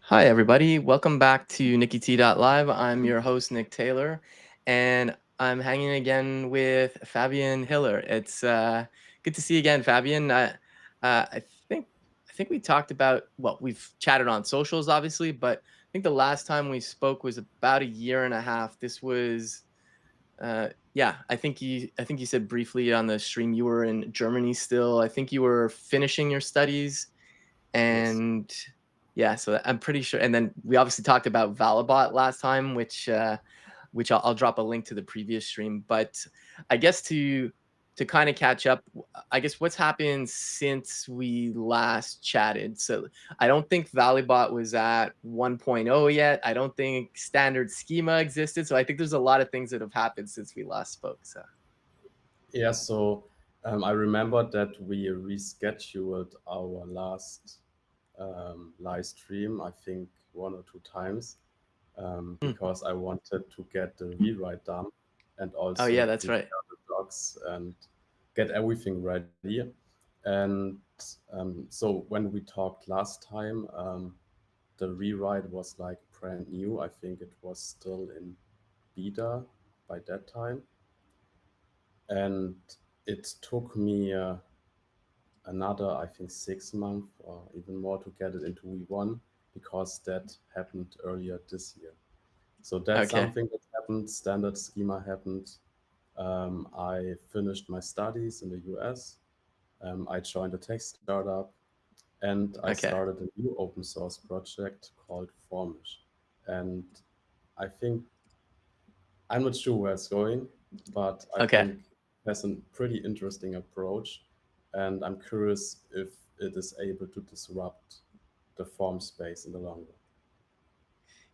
Hi, everybody. Welcome back to NikkiT.live. I'm your host, Nick Taylor, and I'm hanging again with Fabian Hiller. It's good to see you again, Fabian. I think I think we talked about, well, we've chatted on socials, obviously, but I think the last time we spoke was about a year and a half. This was, yeah, I think you said briefly on the stream you were in Germany still. I think you were finishing your studies Yes. and yeah, so I'm pretty sure. And then we obviously talked about Valibot last time, which I'll drop a link to the previous stream. But I guess to kind of catch up, I guess what's happened since we last chatted. So I don't think Valibot was at 1.0 yet. I don't think standard schema existed. So I think there's a lot of things that have happened since we last spoke. So Yeah, so I remember that we rescheduled our last live stream, I think one or two times, Hmm. because I wanted to get the rewrite done and Oh yeah, also that's right. prepare the docs and get everything ready. And so when we talked last time, the rewrite was like brand new. I think it was still in beta by that time. And it took me another, I think, 6 months or even more to get it into V1 because that happened earlier this year. So that's Okay. something that happened. Standard schema happened. I finished my studies in the US. I joined a tech startup and I Okay. started a new open source project called Formisch. And I think I'm not sure where it's going, but I Okay. think it has a pretty interesting approach, and I'm curious if it is able to disrupt the form space in the long run.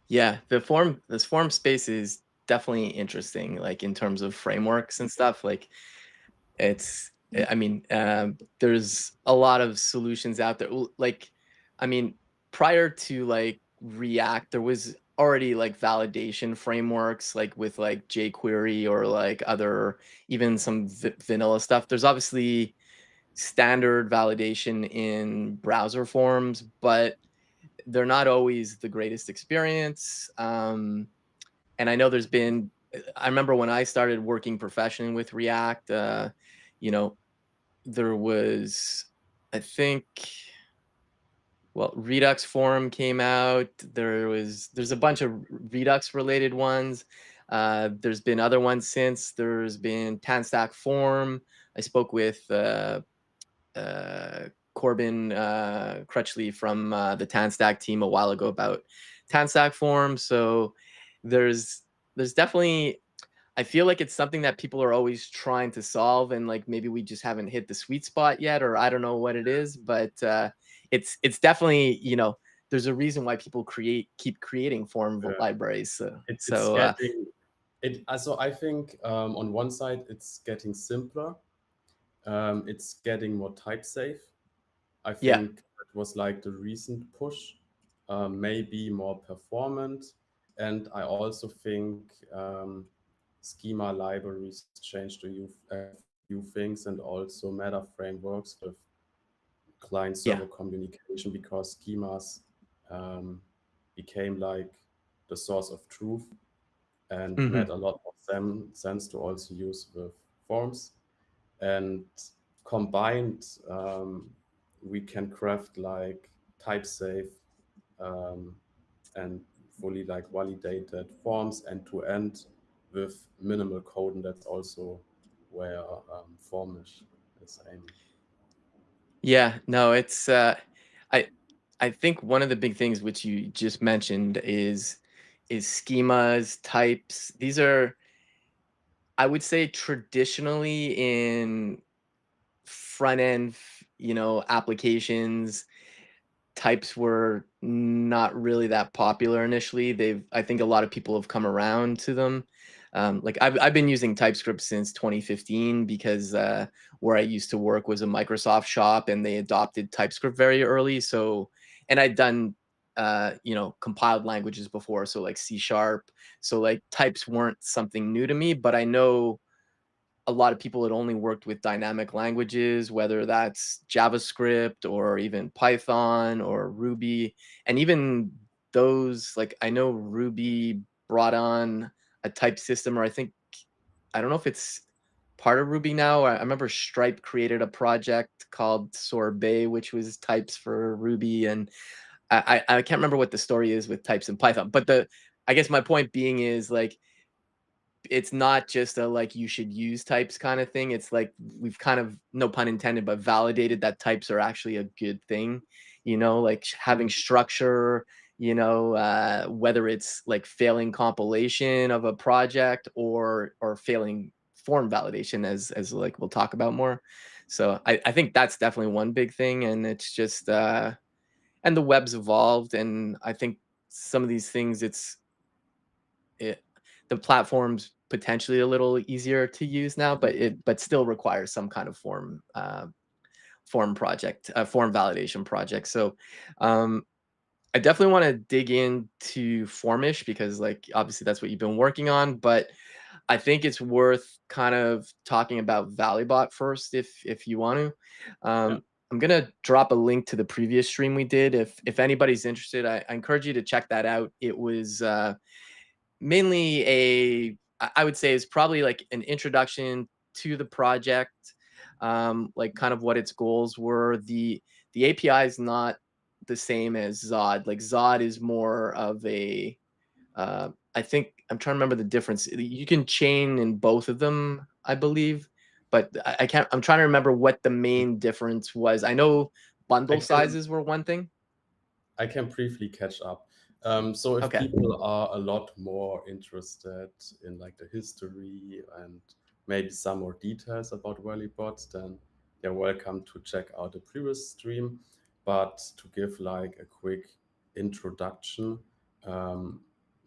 Yeah, this form space is definitely interesting, like in terms of frameworks and stuff. Like I mean, there's a lot of solutions out there. Like, I mean, prior to like React, there was already like validation frameworks, like with like jQuery or like other, even some vanilla stuff. There's obviously standard validation in browser forms, but they're not always the greatest experience. And I know there's been, I remember when I started working professionally with React, you know, there was, I think, well, Redux Forum came out. There's a bunch of Redux related ones. There's been other ones since. There's been TanStack Form. I spoke with Corbin Crutchley from the TanStack team a while ago about TanStack Form. So there's there's definitely, I feel like it's something that people are always trying to solve, and like maybe we just haven't hit the sweet spot yet, or I don't know what it is, but it's definitely, there's a reason why people keep creating form Yeah. libraries. So It's so getting it. So I think on one side it's getting simpler. It's getting more type safe. I yeah. think it was like the recent push, maybe more performant. And I also think schema libraries changed a few things and also meta frameworks with client Yeah. server communication because schemas um, became like the source of truth and Hmm. made a lot of sense to also use with forms. And combined, we can craft like type safe um, and fully like validated forms end to end with minimal code, and that's also where Formish is aiming. Yeah, no, it's I I think one of the big things which you just mentioned is schemas, types. These are, I would say, traditionally in front end, applications, types were not really that popular initially. I think a lot of people have come around to them. Like I've been using TypeScript since 2015 because where I used to work was a Microsoft shop and they adopted TypeScript very early. So, and I'd done, compiled languages before. So like C sharp. So like types weren't something new to me, but I know a lot of people had only worked with dynamic languages, whether that's JavaScript or even Python or Ruby, and even those, like, I know Ruby brought on a type system, or I don't know if it's part of Ruby now. I remember Stripe created a project called Sorbet, which was types for Ruby, and I can't remember what the story is with types in Python. But I guess my point being is, like, it's not just a, like, you should use types kind of thing. It's like we've kind of, no pun intended, but validated that types are actually a good thing, like having structure, whether it's like failing compilation of a project, or failing form validation, as like we'll talk about more. So I think that's definitely one big thing. And it's just and the web's evolved, and I think some of these things, it the platform's potentially a little easier to use now, but still requires some kind of form validation project. So I definitely want to dig into Formish, because, like, obviously that's what you've been working on, but I think it's worth kind of talking about Valibot first, if you want to. Yeah. I'm gonna drop a link to the previous stream we did. If anybody's interested, I encourage you to check that out. It was mainly I would say is probably like an introduction to the project, like kind of what its goals were. The API is not the same as Zod. Like, Zod is more of a I think I'm trying to remember the difference. You can chain in both of them, I believe, but I can't. I'm trying to remember what the main difference was. I know I bundle can sizes were one thing. I can briefly catch up. So if Okay. people are a lot more interested in like the history and maybe some more details about Valibot, then they're welcome to check out the previous stream. But to give like a quick introduction, um,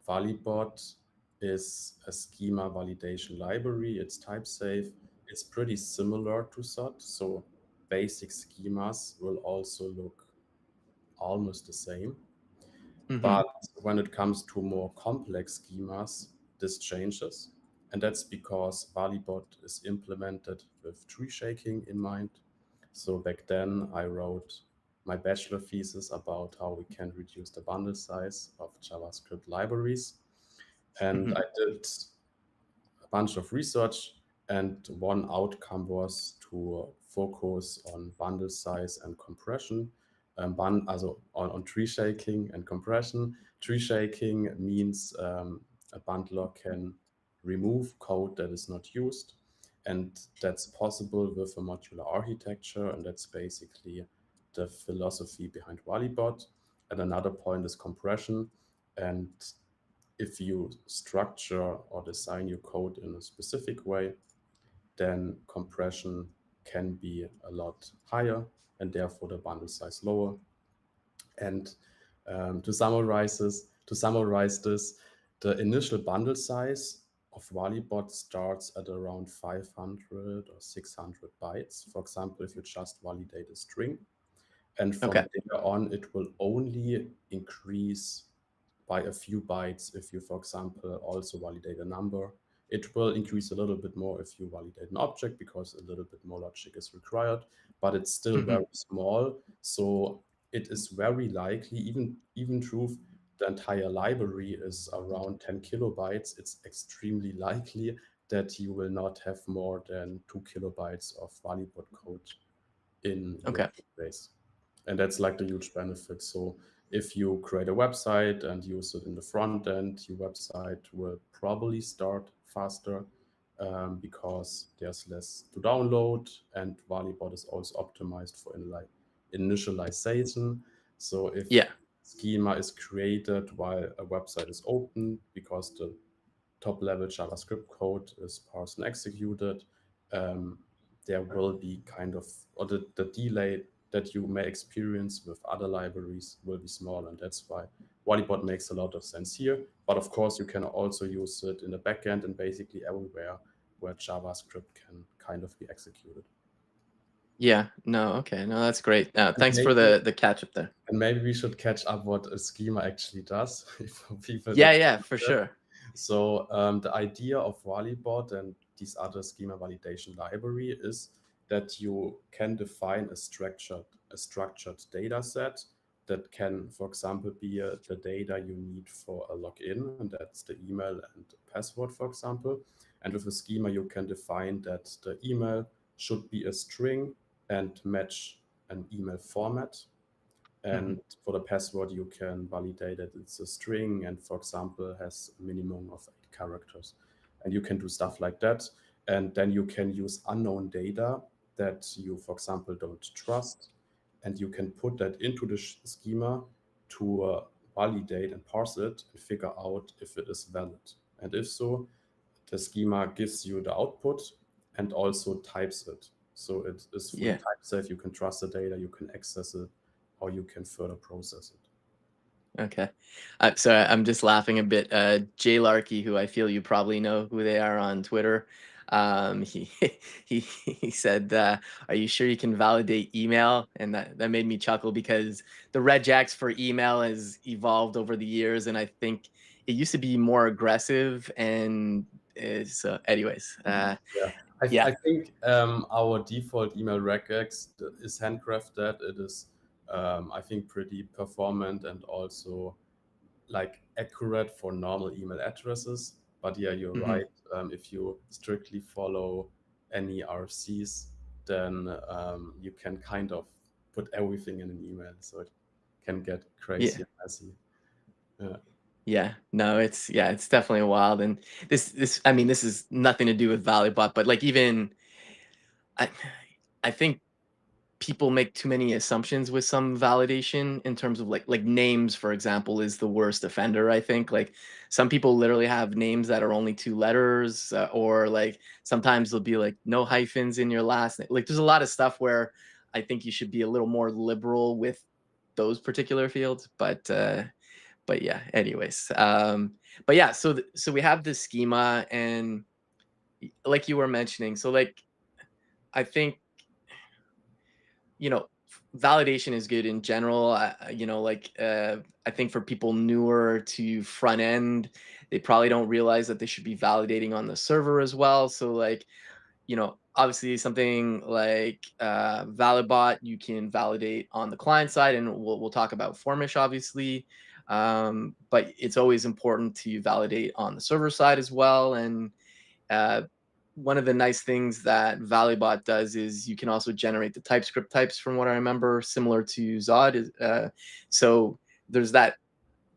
Valibot is a schema validation library. It's type safe. It's pretty similar to SOT. So basic schemas will also look almost the same. Mm-hmm. But when it comes to more complex schemas, this changes. And that's because Valibot is implemented with tree shaking in mind. So back then, I wrote my bachelor thesis about how we can reduce the bundle size of JavaScript libraries. And Mm-hmm. I did a bunch of research, and one outcome was to focus on bundle size and compression. Also on tree shaking and compression. Tree shaking means a bundler can remove code that is not used, and that's possible with a modular architecture, and that's basically the philosophy behind Valibot. And another point is compression, and if you structure or design your code in a specific way, then compression can be a lot higher and therefore the bundle size lower. And to summarize this, the initial bundle size of Valibot starts at around 500 or 600 bytes. For example, if you just validate a string, and Okay. from there on, it will only increase by a few bytes if you, for example, also validate a number. It will increase a little bit more if you validate an object because a little bit more logic is required, but it's still Mm-hmm. very small. So it is very likely, even truth, the entire library is around 10 kilobytes. It's extremely likely that you will not have more than 2 kilobytes of Valibot code in your Okay. code base. And that's like the huge benefit. So if you create a website and use it in the front end, your website will probably start faster because there's less to download, and Valibot is also optimized for initialization. So if Yeah. schema is created while a website is open because the top level JavaScript code is parsed and executed, um, there will be kind of, or the delay that you may experience with other libraries will be small. And that's why Volleybot makes a lot of sense here. But of course, you can also use it in the backend and basically everywhere where JavaScript can kind of be executed. Yeah. No. Okay. No, that's great. And Thanks for maybe, the catch up there. and maybe we should catch up what a schema actually does for people Yeah. that Yeah. don't For know that. sure. So the idea of Valibot and these other schema validation library is that you can define a structured data set that can, for example, be the data you need for a login, and that's the email and password, for example. And with a schema, you can define that the email should be a string and match an email format. And for the password, you can validate that it's a string and, for example, has a minimum of 8 characters. And you can do stuff like that. And then you can use unknown data that you, for example, don't trust. And you can put that into the schema to validate and parse it and figure out if it is valid. And if so, the schema gives you the output and also types it. So it is fully Yeah. type safe. You can trust the data, you can access it, or you can further process it. Okay. So I'm just laughing a bit. Jay Larkey, who I feel you probably know who they are on Twitter, he he said, "Are you sure you can validate email?" And that made me chuckle because the regex for email has evolved over the years, and I think it used to be more aggressive. And so, anyways, Yeah, yeah, I think our default email regex is handcrafted. It is, I think, pretty performant and also like accurate for normal email addresses. But yeah, you're hmm right. If you strictly follow any RFCs, then you can kind of put everything in an email, so it can get yeah. crazy and messy. Yeah. Yeah, no, it's definitely wild. And I mean, this is nothing to do with Valibot, but like even I I think people make too many assumptions with some validation in terms of like names, for example, is the worst offender. I think like some people literally have names that are only 2 letters, or like sometimes there'll be like no hyphens in your last name. Like there's a lot of stuff where I think you should be a little more liberal with those particular fields, but yeah, anyways, but yeah, so we have this schema, and like you were mentioning, so like I think, validation is good in general. I think for people newer to front end, they probably don't realize that they should be validating on the server as well. So like, obviously something like Valibot, you can validate on the client side, and we'll talk about Formisch, obviously. But it's always important to validate on the server side as well. And uh, one of the nice things that Valibot does is you can also generate the TypeScript types, from what I remember, similar to Zod. So there's that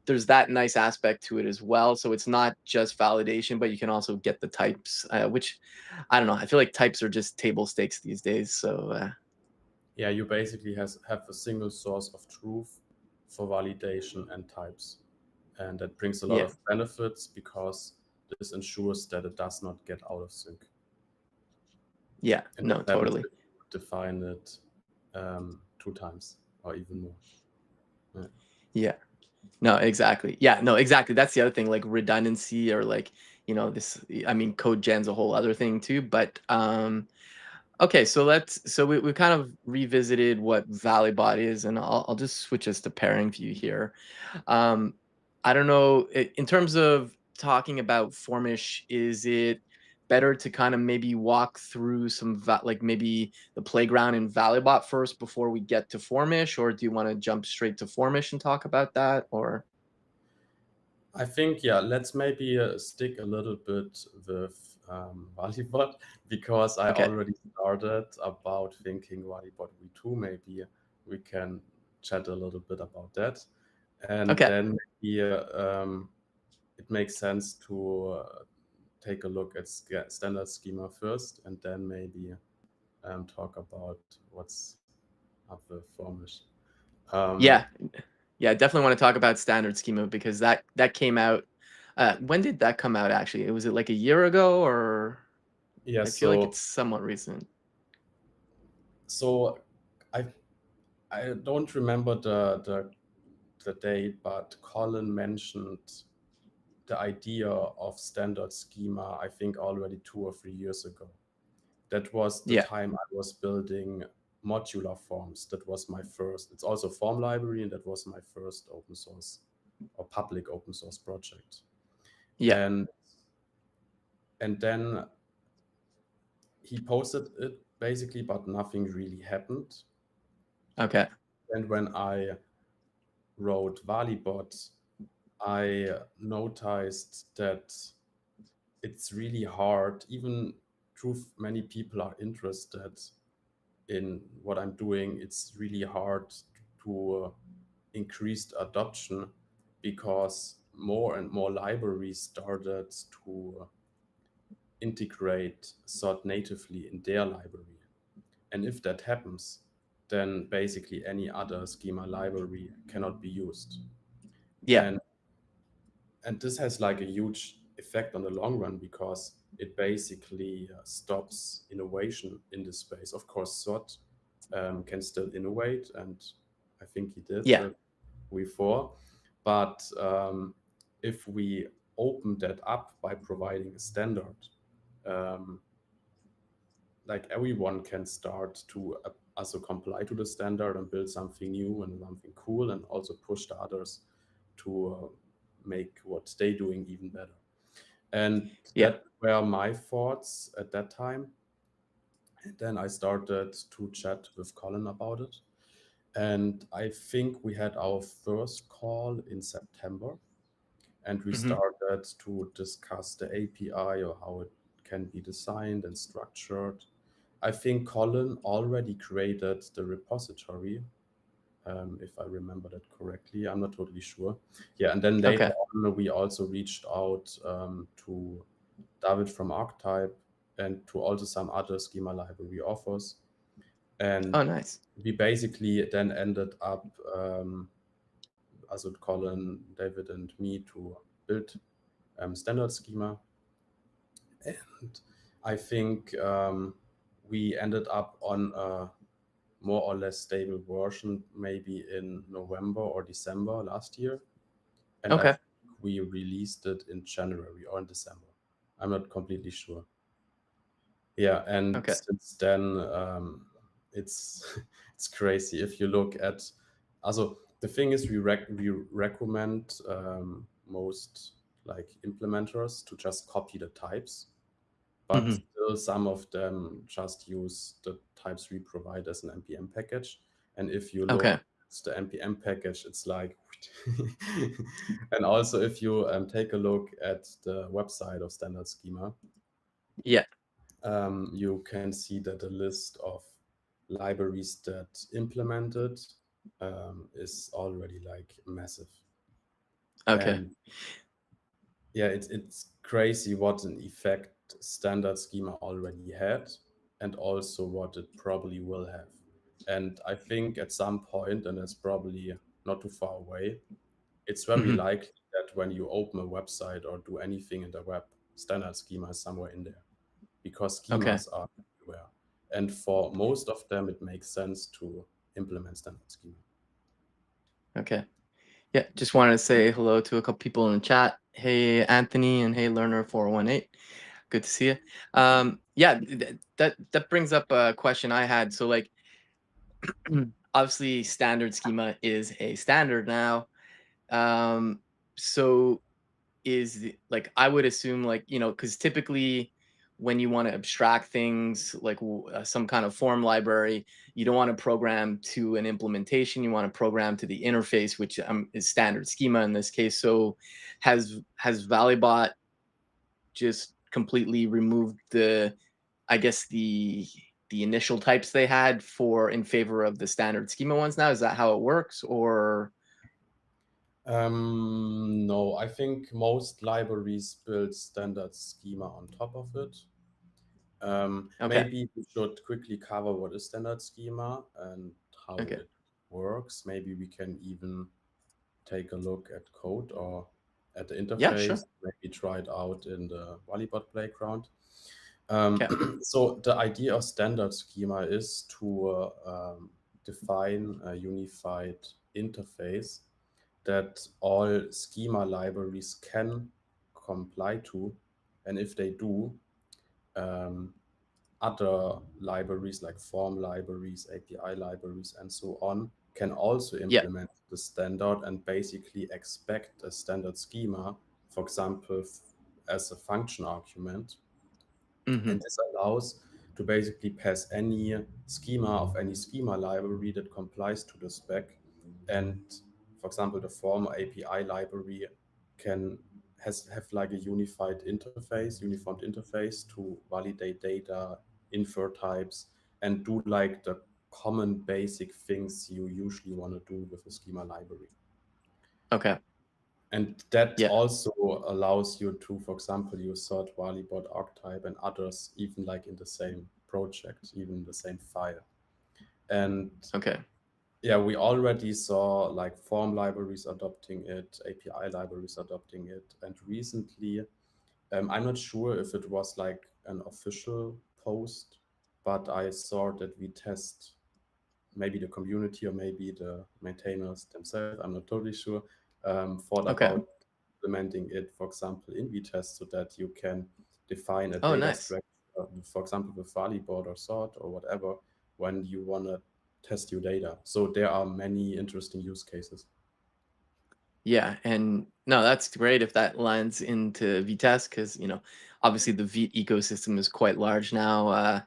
there's that nice aspect to it as well. So it's not just validation, but you can also get the types, which I don't know. I feel like types are just table stakes these days. So Yeah, you basically have a single source of truth for validation and types. And that brings a lot yeah, of benefits because this ensures that it does not get out of sync. yeah, And no, this happens totally. if you define it 2 times or even more. Yeah. Yeah, no, exactly. Yeah, no, exactly. That's the other thing, like redundancy, or like, this, I mean, code gen's a whole other thing too. But okay, so we kind of revisited what Valibot is, and I'll just switch us to pairing view here. Um, I don't know, in terms of talking about Formish, is it better to kind of maybe walk through like maybe the playground in Valibot first before we get to Formish, or do you want to jump straight to Formish and talk about that, or? I think, yeah, let's maybe stick a little bit with Valibot because I Okay. already started about thinking Valibot V2. Maybe we can chat a little bit about that. And Okay. then maybe it makes sense to take a look at standard schema first and then maybe talk about what's up with Formish. Um, Yeah. Yeah, I definitely want to talk about standard schema because that came out. When did that come out actually? Was it like a year ago, or yeah, I feel like it's somewhat recent. so I I don't remember the date, but Colin mentioned the idea of standard schema, I think already 2 or 3 years ago. That was the Yeah. time I was building modular forms. That was my first, it's also a form library, and that was my first open source or public open source project. Yeah. And then he posted it basically, but nothing really happened. Okay. And when I wrote Valibot, I noticed that it's really hard, even though many people are interested in what I'm doing, it's really hard to increase adoption because more and more libraries started to integrate sort natively in their library. And if that happens, then basically any other schema library cannot be used. Yeah. And this has like a huge effect on the long run because it basically stops innovation in this space. Of course, SOT can still innovate, and I think he did Yeah. before. But if we open that up by providing a standard, um, like everyone can start to also comply to the standard and build something new and something cool, and also push the others to make what they doing even better. And Yeah. that were my thoughts at that time. And then I started to chat with Colin about it. And I think we had our first call in September, and we Hmm. started to discuss the API or how it can be designed and structured. I think Colin already created the repository, if I remember that correctly. I'm not totally sure. Yeah, and then later Okay. on, we also reached out to David from Archetype and to also some other schema library authors. And Oh, nice. we basically then ended up, also Colin, David, and me to build standard schema. And I think we ended up on a more or less stable version maybe in November or December last year. And I Okay. think we released it in January or in December. I'm not completely sure. Yeah, and Okay. since then, it's it's crazy. If you look at, also the thing is, we recommend most like implementers to just copy the types, but Hmm. still some of them just use the types we provide as an npm package. And if you look Okay. at the npm package, it's like and also if you take a look at the website of standard schema, Yeah. you can see that the list of libraries that implemented is already like massive. Okay. And yeah, it's crazy what an effect standard schema already had, and also what it probably will have. And I think at some point, and it's probably not too far away, it's very Hmm. likely that when you open a website or do anything in the web, standard schema is somewhere in there, because Okay. schemas are everywhere. And for most of them, it makes sense to implement standard schema. Okay. Yeah. Just wanted to say hello to a couple people in the chat. Hey, Anthony, and hey, Learner418. Good to see you. Yeah, that brings up a question I had. So, like, obviously, standard schema is a standard now. So like, I would assume, like, because typically when you want to abstract things like some kind of form library, you don't want to program to an implementation, you want to program to the interface, which is standard schema in this case. So has Valibot just completely removed I guess the initial types they had for in favor of the standard schema ones now? Is that how it works, or? No, I think most libraries build standard schema on top of it. Okay. Maybe we should quickly cover what is standard schema and how Okay. it works. Maybe we can even take a look at code or at the Yeah, interface, sure. maybe try it out in the Volleyball playground. Okay. So the idea of standard schema is to define a unified interface that all schema libraries can comply to. And if they do, um, other libraries like form libraries, API libraries, and so on can also Yeah. implement the standard and basically expect a standard schema, for example, as a function argument. Hmm. And this allows to basically pass any schema of any schema library that complies to the spec. And for example, the form API library has have like a uniformed interface to validate data, infer types, and do like the common basic things you usually want to do with a schema library. Okay. And that Yeah. also allows you to, for example, use sort Valibot archetype and others, even like in the same project, even the same file. And Okay. yeah, we already saw like form libraries adopting it, API libraries adopting it. And recently, I'm not sure if it was like an official post, but I saw that we test, maybe the community or maybe the maintainers themselves, I'm not totally sure, thought Okay. about implementing it, for example, in VTest, so that you can define a Oh, data nice. structure, for example, with Valibot or sort or whatever, when you want to test your data. So there are many interesting use cases. Yeah, and no, that's great if that lands into Vitess because obviously the Vite ecosystem is quite large now.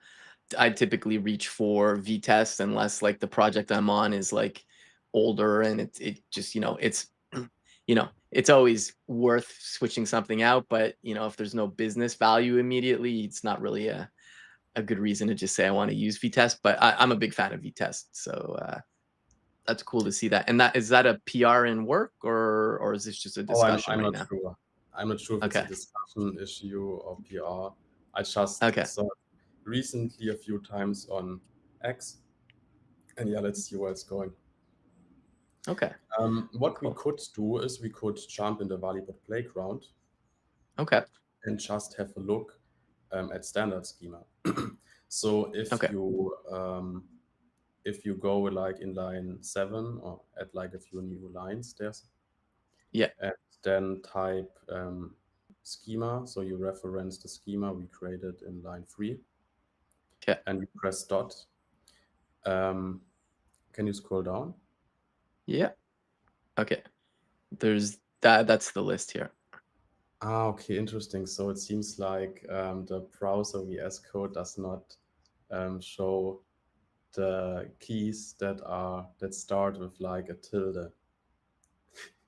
I typically reach for Vitess unless like the project I'm on is like older and it just it's it's always worth switching something out, but if there's no business value immediately, it's not really a good reason to just say I want to use Vitess. But I'm a big fan of Vitess, so that's cool to see that. And that is that a PR in work or is this just a Oh, discussion I'm right not now? sure. I'm not sure if it's a Okay. discussion issue or PR. I just Okay. saw it recently a few times on X, and yeah, let's see where it's going. Okay. What we Cool. could do is we could jump in the Valibot playground Okay. and just have a look at standard schema. So Okay. if you go like in line 7 or add like a few new lines there, Yeah. and then type schema. So you reference the schema we created in line 3, Okay. and you press dot. Um, can you scroll down? Yeah. Okay. There's that's the list here. Ah, okay, interesting. So it seems like the browser VS Code does not show the keys that start with like a tilde.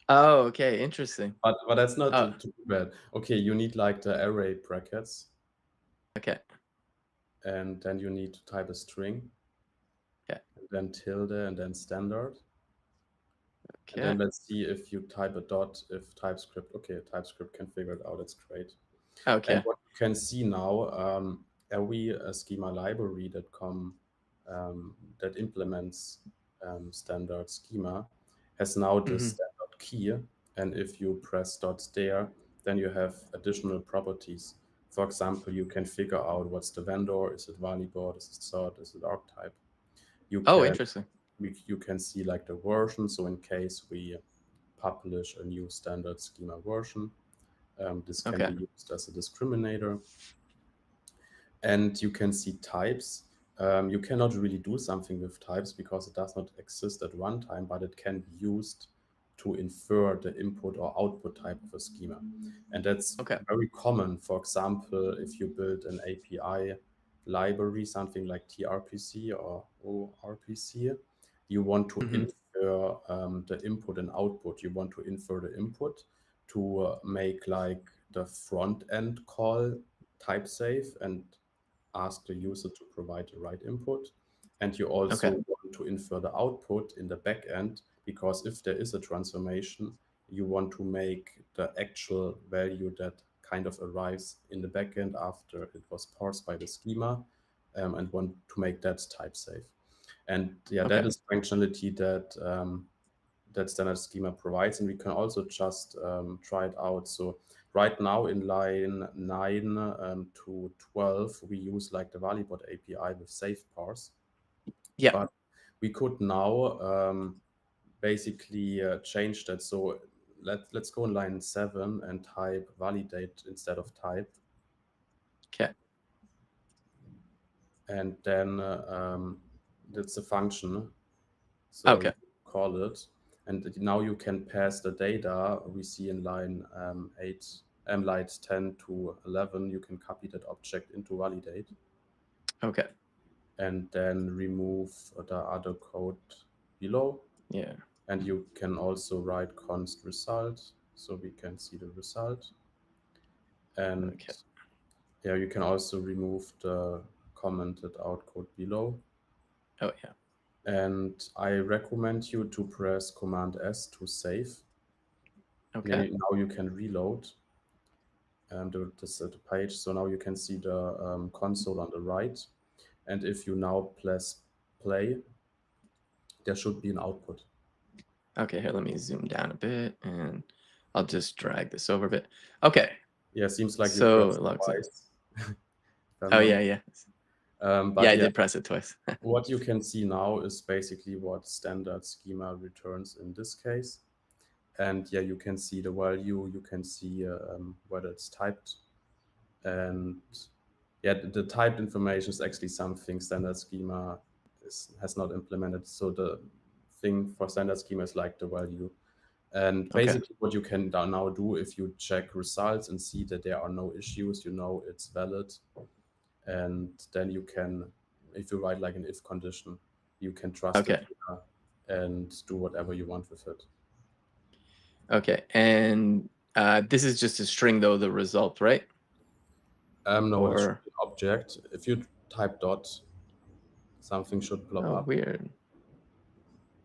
Oh, okay. Interesting. But that's not Oh, too bad. Okay, you need like the array brackets, okay. and then you need to type a string, Okay. and then tilde, and then standard. And Okay. then let's see if you type a dot, if TypeScript, okay, TypeScript can figure it out. That's great. And Okay. what you can see now, every schema library that implements standard schema has now this Hmm. standard key. And if you press dots there, then you have additional properties. For example, you can figure out what's the vendor. Is it Valibot? Is it sort? Is it archetype? You Oh, can interesting. you can see like the version. So in case we publish a new standard schema version, this can Okay. be used as a discriminator. And you can see types. You cannot really do something with types because it does not exist at runtime, but it can be used to infer the input or output type of a schema. And that's Okay. very common. For example, if you build an API library, something like tRPC or ORPC, you want to Hmm. infer the input and output. You want to infer the input to make like the front end call type safe and ask the user to provide the right input. And you also Okay. want to infer the output in the backend, because if there is a transformation, you want to make the actual value that kind of arrives in the backend after it was parsed by the schema, and want to make that type safe. And yeah, that Okay. is functionality that standard schema provides, and we can also just try it out. So right now in line 9 to 12, we use like the Valibot API with safe parse, Yeah. but we could now basically change that. So let's go in line 7 and type validate instead of type, Okay. and then that's a function. So you Okay. call it, and now you can pass the data we see in line 8, line 10 to 11. You can copy that object into validate, Okay. and then remove the other code below, Yeah. And you can also write const result, so we can see the result. And Okay. yeah, you can also remove the commented out code below. Oh yeah. And I recommend you to press Command S to save. Okay. Now you can reload the page. So now you can see the console on the right. And if you now press play, there should be an output. Okay, here, let me zoom down a bit and I'll just drag this over a bit. Okay, Yeah, seems like you so pressed it looks like, twice. If I'm oh not- yeah, yeah. Yeah, But I yeah, did press it twice. what you can see now is basically what standard schema returns in this case. And yeah, you can see the value, you can see whether it's typed. And yeah, the typed information is actually something standard schema has not implemented. So the thing for standard schema is like the value. And Okay, basically what you can now do, if you check results and see that there are no issues, you know it's valid. And then you can, if you write like an if condition, you can trust it okay, and do whatever you want with it. okay. And this is just a string though, the result, right? No, it should Or, be an object. If you type dot, something should pop oh, up. weird.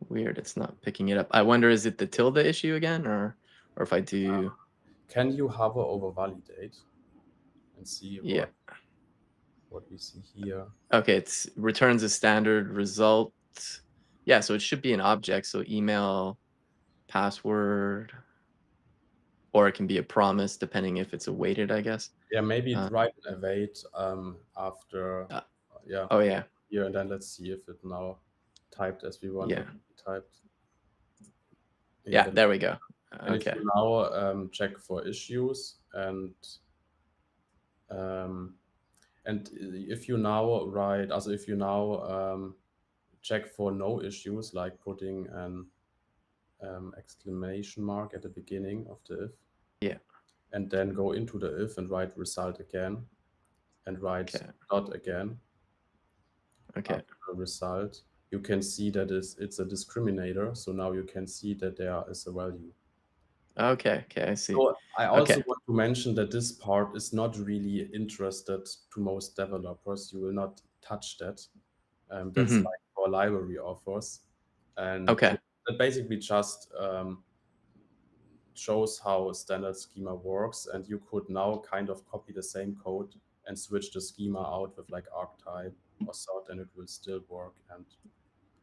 Weird, it's not picking it up. I wonder, is it the tilde issue again, or if I do, Can you hover over validate and see yeah. what we see here? Okay, it's returns a standard result. Yeah, so it should be an object, so email, password, or it can be a promise depending if it's awaited, I guess. Yeah, maybe Uh, write an await after, uh, yeah, oh yeah, here, and then let's see if it now typed as we wanted yeah, to be typed. Yeah, yeah. There we go. and if Okay, you now check for issues um, and if you now write, also if you now check for no issues, like putting an exclamation mark at the beginning of the if, yeah, and then go into the if and write result again, and write okay, dot again okay, after the result, you can see that it's a discriminator. So now you can see that there is a value. okay, okay. I see. So I also Okay. want to mention that this part is not really interested to most developers. You will not touch that. That's Mm-hmm. like for library offers. And Okay. that basically just shows how a standard schema works. And you could now kind of copy the same code and switch the schema out with like archetype or sort, and it will still work. And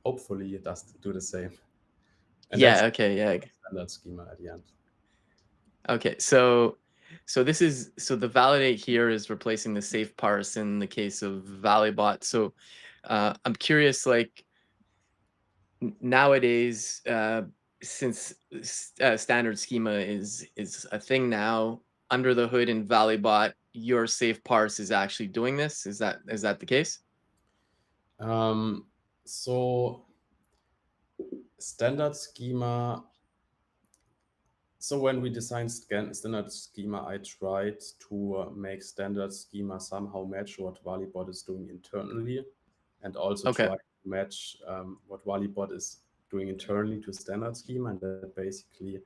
hopefully it does do the same. And that's Yeah. Okay. Yeah. standard schema at the end. Okay. So this is, so the validate here is replacing the safe parse in the case of Valibot. So I'm curious, like, nowadays, since standard schema is a thing now, under the hood in Valibot, your safe parse is actually doing this. Is that the case? So standard schema. So when we designed standard schema, I tried to make standard schema somehow match what Valibot is doing internally, and also Okay. try to match what Valibot is doing internally to standard schema, and that basically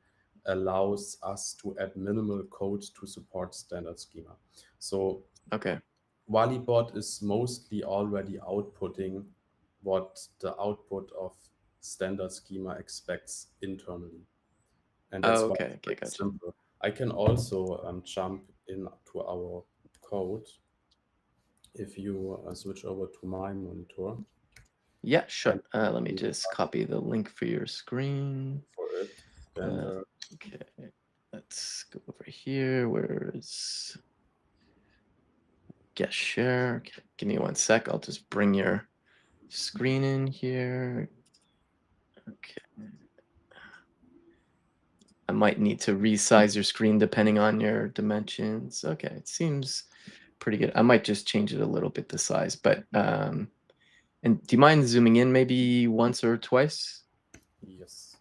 allows us to add minimal code to support standard schema. So Okay. Valibot is mostly already outputting what the output of standard schema expects internally. And that's Oh, why okay. it's Okay. pretty Gotcha. simple. I can also jump into our code if you switch over to my monitor. Yeah. And Sure. Let me just copy the link for your screen. for it, Uh, standard. okay. Let's go over here. Where's guest share? Okay. Give me 1 sec. I'll just bring your screen in here. Okay. I might need to resize your screen depending on your dimensions. Okay, it seems pretty good. I might just change it a little bit the size, but and do you mind zooming in maybe once or twice? Yes.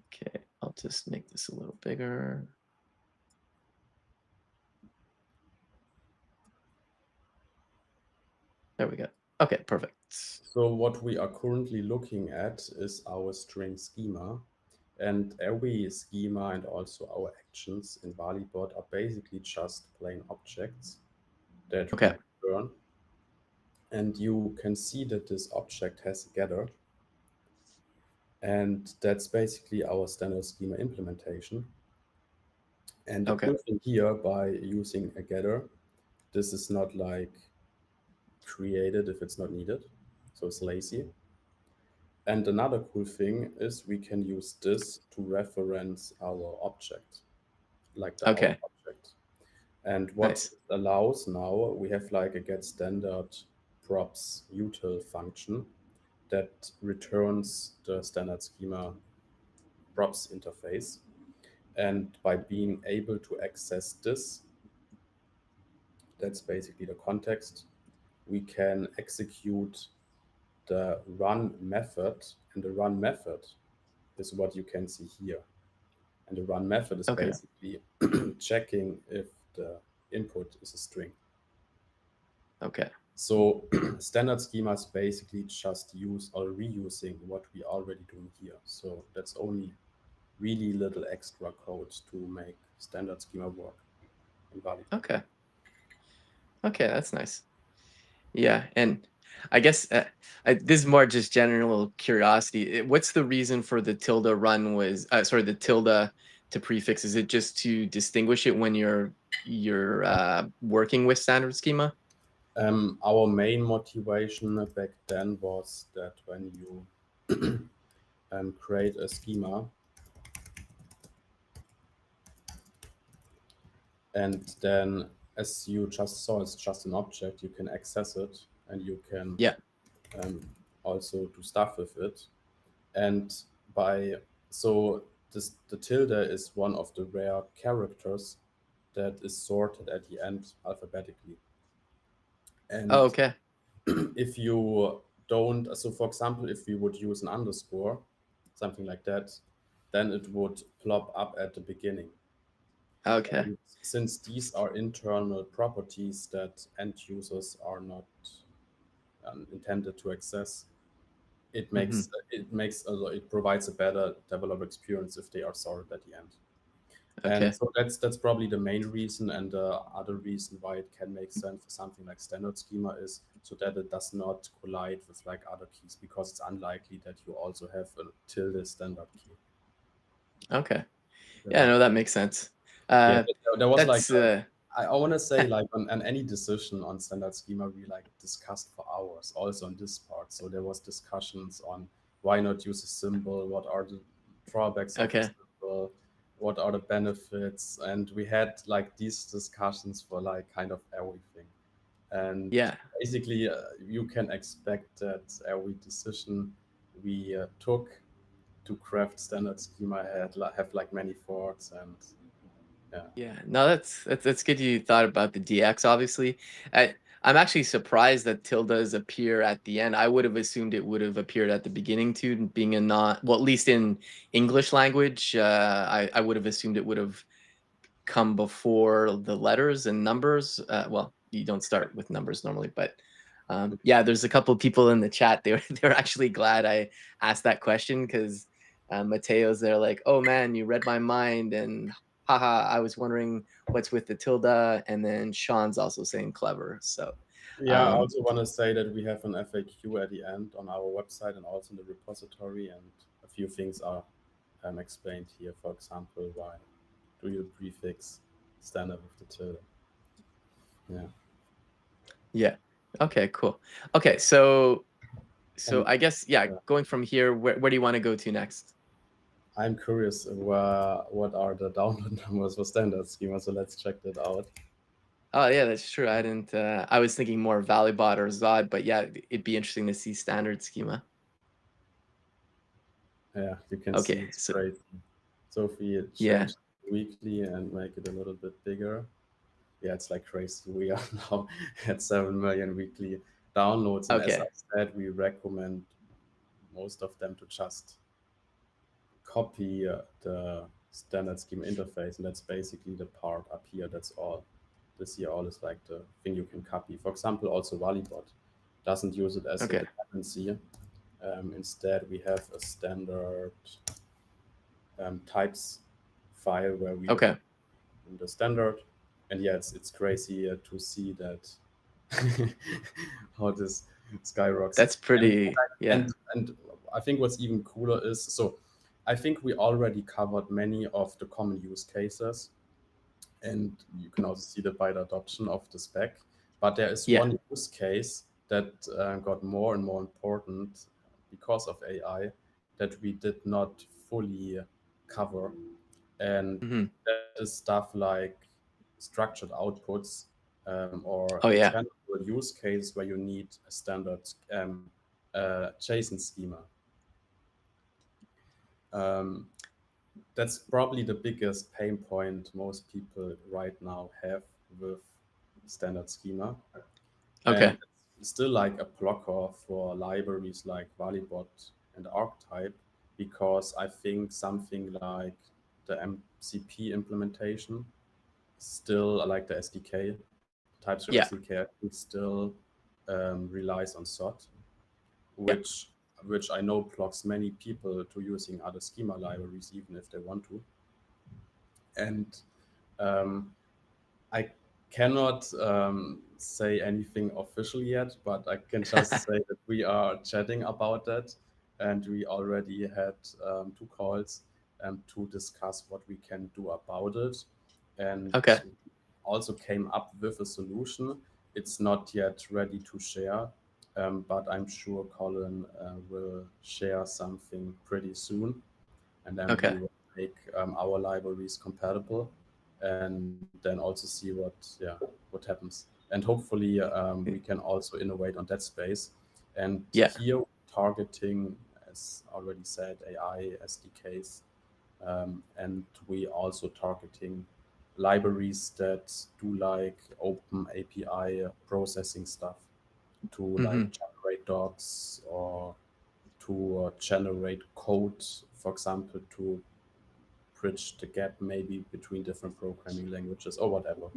Okay, I'll just make this a little bigger. There we go. Okay, perfect. So what we are currently looking at is our string schema. And every schema and also our actions in Valibot are basically just plain objects that we Okay. return. And you can see that this object has a getter. And that's basically our standard schema implementation. And the Okay. cool thing here, by using a getter, this is not like created if it's not needed. So it's lazy. And another cool thing is we can use this to reference our object, like the out Okay. object. And what Nice. it allows now, we have like a get standard props util function that returns the standard schema props interface. And by being able to access this, that's basically the context, we can execute the run method. And the run method is what you can see here. And the run method is Okay. basically checking if the input is a string. Okay. So standard schema is basically just use or reusing what we already doing here. So that's only really little extra code to make standard schema work in Valibot. Okay. Okay, that's nice. Yeah, and I guess this is more just general curiosity. What's the reason for the tilde run was sorry, the tilde to prefix? Is it just to distinguish it when you're working with standard schema? Our main motivation back then was that when you create a schema, and then as you just saw, it's just an object, you can access it and you can Yeah. um, also do stuff with it. And by so this the tilde is one of the rare characters that is sorted at the end alphabetically. Oh, And okay. if you don't, so for example, if we would use an underscore, something like that, then it would plop up at the beginning. Okay. And since these are internal properties that end users are not intended to access, Hmm. it provides a better developer experience if they are sorted at the end. And Okay. so that's probably the main reason. And the other reason why it can make sense for something like standard schema is so that it does not collide with like other keys, because it's unlikely that you also have a tilde standard key. Okay. Yeah, Yeah. no, that makes sense. Yeah, Uh, there was like that's I want to say like on any decision on standard schema we like discussed for hours also on this part. So there was discussions on why not use a symbol, what are the drawbacks of a okay. symbol, what are the benefits, and we had like these discussions for like kind of everything. And Yeah. basically you can expect that every decision we took to craft standard schema have like many thoughts. And yeah. Yeah, no, that's good you thought about the DX, obviously. I'm actually surprised that tildes appear at the end. I would have assumed it would have appeared at the beginning too, being a not, well, at least in English language, I would have assumed it would have come before the letters and numbers. Well, you don't start with numbers normally, but yeah, there's a couple of people in the chat. They're actually glad I asked that question because Mateo's there like, oh man, you read my mind, and haha, I was wondering what's with the tilde, and then Sean's also saying clever. So Yeah, I um, also want to say that we have an FAQ at the end on our website and also in the repository, and a few things are explained here. For example, why do you prefix standard with the tilde? Yeah. yeah, okay, cool. Okay, so And I guess yeah, yeah, going from here, where do you want to go to next? I'm curious what are the download numbers for standard schema, so let's check that out. Oh yeah, that's true. I didn't. I was thinking more Valibot or Zod, but yeah, it'd be interesting to see standard schema. Yeah, you can see Okay, it's so crazy. So if we yeah, change weekly and make it a little bit bigger, yeah, it's like crazy. We are now at 7 million weekly downloads. And as I okay, said, we recommend most of them to just copy the standard schema interface. And that's basically the part up here. That's all. This here all is like the thing you can copy. For example, also Valibot doesn't use it as a Okay. dependency. Instead, we have a standard types file where we Okay. define the standard. And yeah, it's crazy to see that how this skyrockets. That's pretty, yeah. And I think what's even cooler is, so I think we already covered many of the common use cases, and you can also see that by the adoption of the spec. But there is Yeah. one use case that got more and more important because of AI that we did not fully cover. And Hmm. that is stuff like structured outputs, or Oh yeah. general use cases where you need a standard JSON schema. Um, that's probably the biggest pain point most people right now have with standard schema. And Okay. it's still like a blocker for libraries like Valibot and Archetype, because I think something like the MCP implementation still, like the SDK, TypeScript Yeah. SDK, I think still relies on SOT, Yeah. which I know blocks many people to using other schema libraries, even if they want to. And um, I cannot say anything official yet, but I can just say that we are chatting about that, and we already had 2 calls to discuss what we can do about it, and Okay. also came up with a solution. It's not yet ready to share, but I'm sure Colin will share something pretty soon, and then we Okay. will make our libraries compatible, and then also see what happens. And hopefully we can also innovate on that space. And Yeah. here targeting, as already said, AI SDKs, and we also targeting libraries that do like open API processing stuff to like Hmm. generate docs, or to generate code, for example, to bridge the gap maybe between different programming languages or whatever.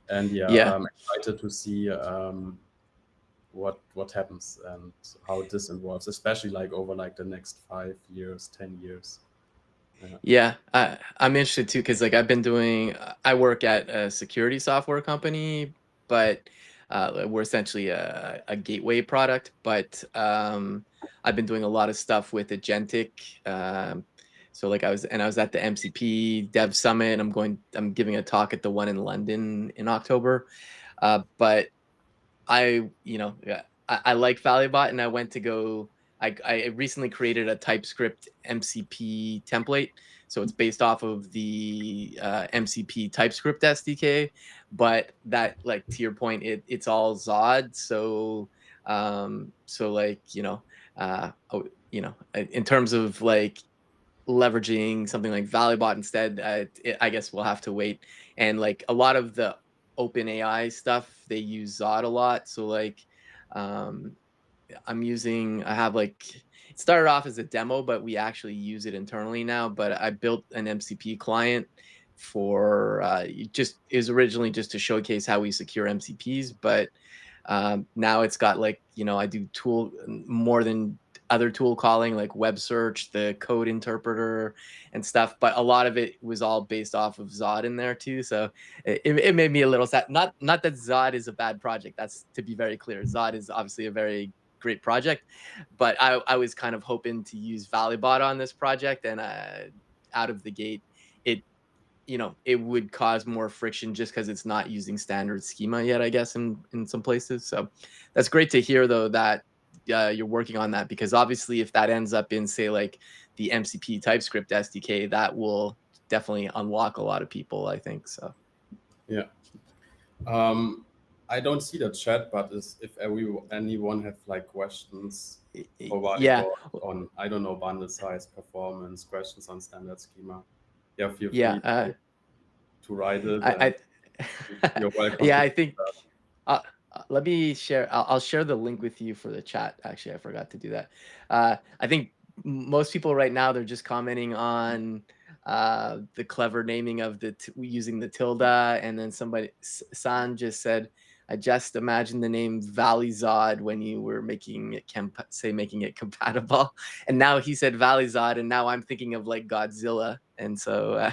And yeah, Yeah. I'm excited to see what happens and how this evolves, especially like over like the next 5 years, 10 years. Yeah. Yeah, I'm interested too because like I've been doing. I work at a security software company, but we're essentially a gateway product. But I've been doing a lot of stuff with agentic. So like I was at the MCP Dev Summit. I'm giving a talk at the one in London in October. But I like Valibot, and I went to go. I recently created a TypeScript MCP template, so it's based off of the MCP TypeScript SDK. But that, like to your point, it's all Zod. So like in terms of like leveraging something like Valibot instead, I guess we'll have to wait. And like a lot of the open AI stuff, they use Zod a lot. So like, um, I have like, it started off as a demo, but we actually use it internally now. But I built an MCP client for just is originally just to showcase how we secure MCPs, but now it's got like, I do tool more than other tool calling like web search, the code interpreter and stuff. But a lot of it was all based off of Zod in there too. So it made me a little sad. Not that Zod is a bad project. That's to be very clear. Zod is obviously a very great project, but I was kind of hoping to use Valibot on this project, and out of the gate, it it would cause more friction just because it's not using standard schema yet, I guess, in some places. So that's great to hear, though, that you're working on that, because obviously if that ends up in, say, like the MCP TypeScript SDK, that will definitely unlock a lot of people, I think. So Yeah. Um, I don't see the chat, but if anyone have like questions for yeah, Valibot on, I don't know, bundle size, performance, questions on standard schema, yeah, feel yeah. free to write it, and I you're welcome yeah, to. I think uh, let me share. I'll share the link with you for the chat. Actually, I forgot to do that. I think most people right now, they're just commenting on the clever naming of using the tilde, and then somebody San just said I just imagined the name Valizod when you were making it making it compatible, and now he said Valizod, and now I'm thinking of like Godzilla, and so.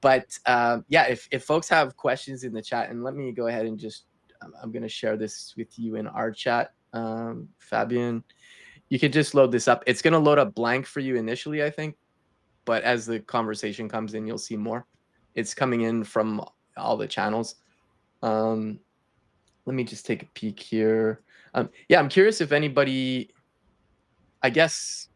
But yeah, if folks have questions in the chat, and let me go ahead and just I'm going to share this with you in our chat, Fabian. You can just load this up. It's going to load up blank for you initially, I think, but as the conversation comes in, you'll see more. It's coming in from all the channels. Let me just take a peek here. Yeah, I'm curious if anybody, I guess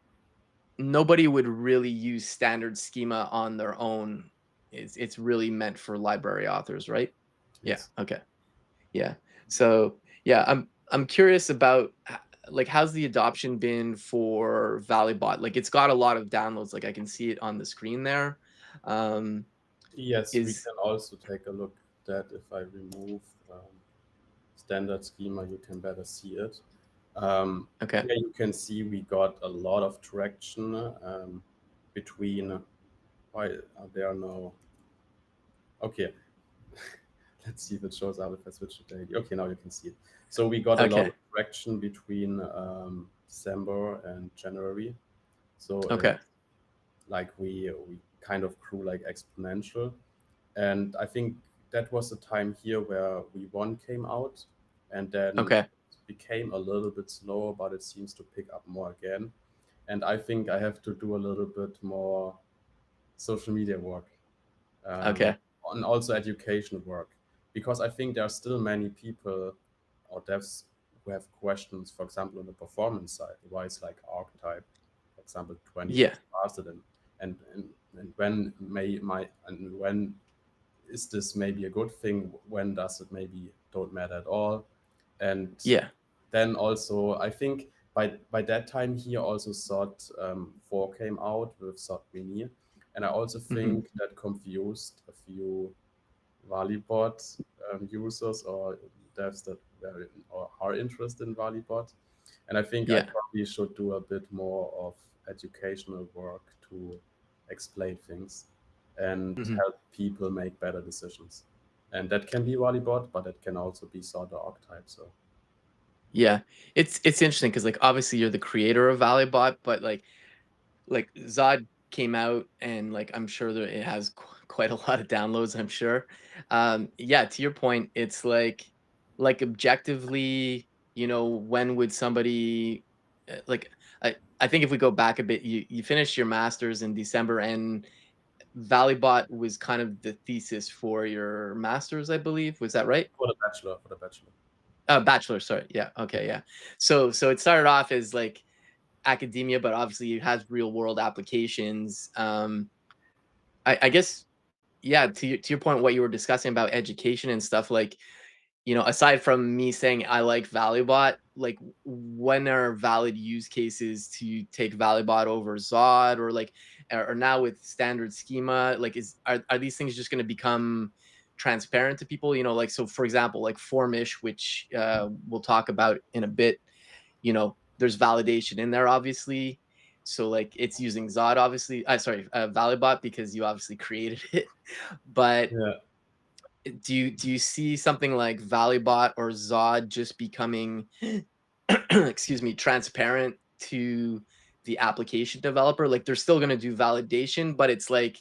nobody would really use standard schema on their own. It's really meant for library authors, right? Yeah. Yes. Okay. Yeah. So yeah, I'm curious about like how's the adoption been for Valibot? Like it's got a lot of downloads. Like I can see it on the screen there. Um, Yes, we is can also take a look at that. If I remove standard schema, you can better see it. okay. Here you can see we got a lot of traction between. Why are there no? Okay, let's see if it shows up if I switch to daily. Okay, now you can see it. So we got a lot Okay. of traction between December and January. So Okay. like we kind of grew like exponential, and I think that was the time here where V1 came out, and then Okay. it became a little bit slower, but it seems to pick up more again. And I think I have to do a little bit more social media work, Okay. and also education work, because I think there are still many people or devs who have questions, for example, on the performance side. Why is like archetype, for example, 20x Yeah. faster than, and when when is this maybe a good thing? When does it maybe don't matter at all? And Yeah. then also, I think by that time here also Sot 4 came out with Sot Mini, and I also Hmm. think that confused a few Valibot users or devs that were or are interested in Valibot. And I think I Yeah. probably should do a bit more of educational work to explain things and Hmm. help people make better decisions. And that can be Valibot, but it can also be sort of archetype. So Yeah. It's interesting because like obviously you're the creator of Valibot, but like Zod came out and like I'm sure that it has quite a lot of downloads, I'm sure. Yeah, to your point, it's like objectively, when would somebody like I think if we go back a bit, you finished your masters in December and Valibot was kind of the thesis for your masters, I believe. Was that right? for the bachelor. Bachelor, sorry. Yeah, okay, yeah. So it started off as like academia, but obviously it has real world applications. I guess, yeah, to your point, what you were discussing about education and stuff, like, aside from me saying I like Valibot, like when are valid use cases to take Valibot over Zod or like, or now with standard schema, like are these things just going to become transparent to people? Like, so for example, like Formish, which we'll talk about in a bit, there's validation in there, obviously. So like it's using Zod, obviously. Sorry, Valibot because you obviously created it. But Yeah. do you see something like Valibot or Zod just becoming, excuse me, transparent to the application developer? Like they're still going to do validation, but it's like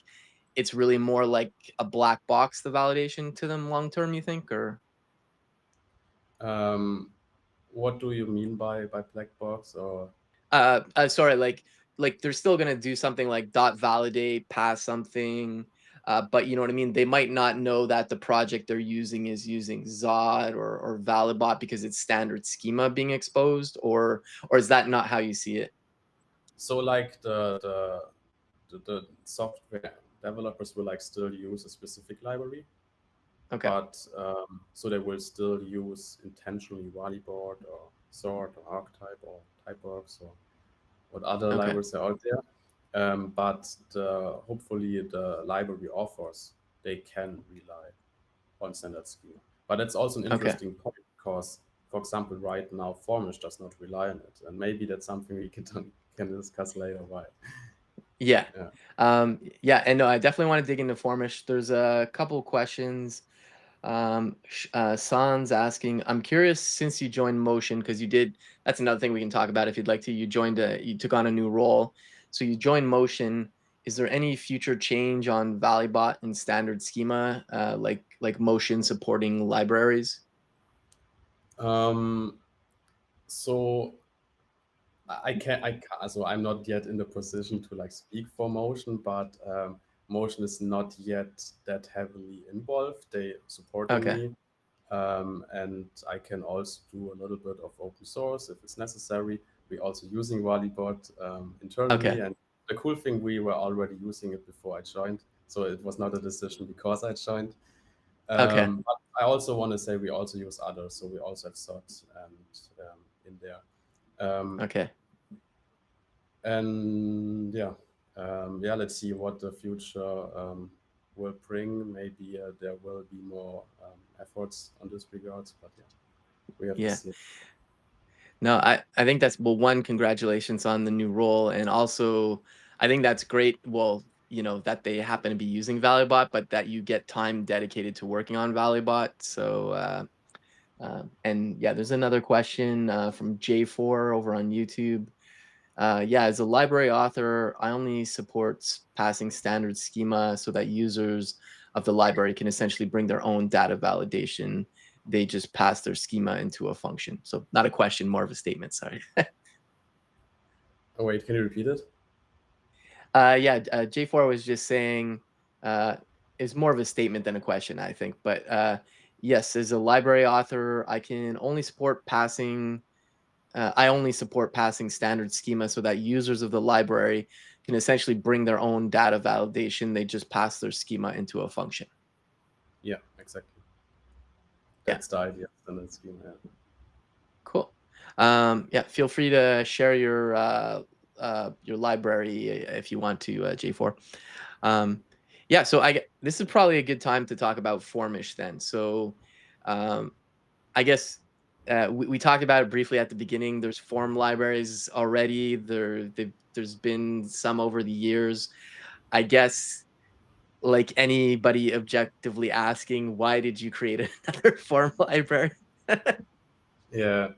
it's really more like a black box, the validation to them long term, you think? Or Um, what do you mean by black box or? sorry, like they're still gonna do something like dot validate, pass something, but you know what I mean. They might not know that the project they're using is using Zod or Valibot because it's standard schema being exposed, or is that not how you see it? So like the software developers will like still use a specific library, Okay, but so they will still use intentionally Valibot or Sort or Archetype or Typeworks or what other okay, libraries are out there. But hopefully the library authors, they can rely on standard schema. But that's also an okay. interesting point because, for example, right now Formish does not rely on it, and maybe that's something we can discuss later. Why? Yeah. Yeah. Yeah, and no, I definitely want to dig into Formish. There's a couple questions. San's asking, I'm curious since you joined Motion, because you did, that's another thing we can talk about if you'd like to. You took on a new role. So you joined Motion. Is there any future change on Valibot and standard schema, like Motion supporting libraries? So so I'm not yet in the position to like speak for Motion, but Motion is not yet that heavily involved. They supporting Okay. me, and I can also do a little bit of open source if it's necessary. We're also using Valibot internally, Okay. and the cool thing, we were already using it before I joined, so it was not a decision because I joined. Okay. But I also want to say we also use others, so we also have SOT and in there. Um, Okay. and yeah, let's see what the future will bring. Maybe there will be more efforts on this regards, but yeah, we have to Yeah. see. No, I think that's, well, one, congratulations on the new role. And also, I think that's great. Well, that they happen to be using Valibot, but that you get time dedicated to working on Valibot. So, and yeah, there's another question from J4 over on YouTube. Yeah, as a library author, I only support passing standard schema so that users of the library can essentially bring their own data validation. They just pass their schema into a function. So not a question, more of a statement. Sorry. Oh wait, can you repeat it? Yeah, J4 was just saying is more of a statement than a question, I think. But yes, as a library author, I only support passing standard schema so that users of the library can essentially bring their own data validation. They just pass their schema into a function. Yeah, exactly. Yeah, That's the idea. Standard scheme. Yeah. cool. Yeah, feel free to share your library if you want to, J4. Yeah, so this is probably a good time to talk about Formish then. So um, I guess we talked about it briefly at the beginning. There's form libraries already. There's been some over the years. I guess, like anybody objectively asking, why did you create another form library? Yeah,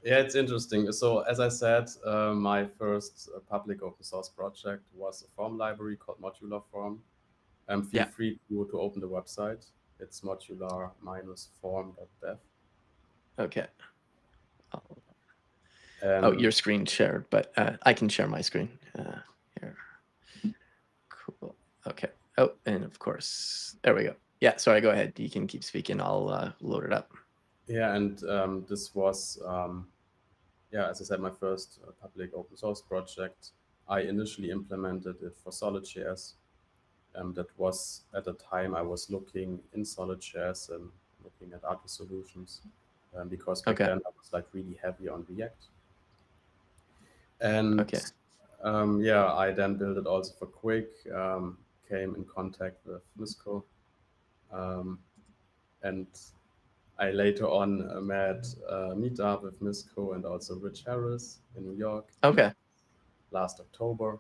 yeah, it's interesting. So as I said, my first public open source project was a form library called Modular Form. Feel Yeah. free to open the website. It's modular-form.dev. Okay. Oh, And your screen shared, but I can share my screen. Here. Cool. Okay. Oh, and of course, there we go. Yeah. Sorry. Go ahead. You can keep speaking. I'll load it up. yeah, and this was, yeah, as I said, my first public open source project. I initially implemented it for Solid.js. That was at the time I was looking in Solid.js and looking at other solutions, because back Okay. then I was like really heavy on React. And Okay. yeah, I then built it also for Quick, came in contact with Misco, and I later on met a meetup with Misco and also Rich Harris in New York Okay. last October.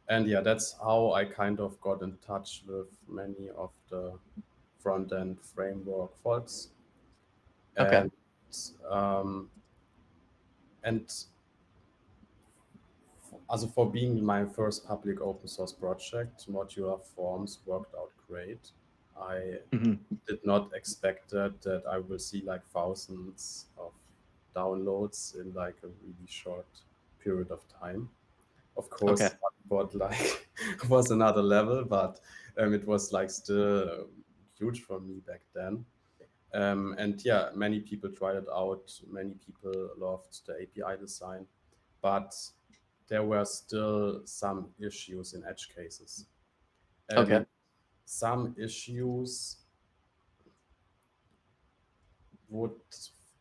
And yeah, that's how I kind of got in touch with many of the front end framework folks. Okay. And um, and also for being my first public open source project, Modular Forms worked out great. I Hmm. did not expect that I will see like thousands of downloads in like a really short period of time. Of Okay. course, but like was another level, but it was like still huge for me back then. And yeah, many people tried it out. Many people loved the API design, but there were still some issues in edge cases. Okay. And some issues would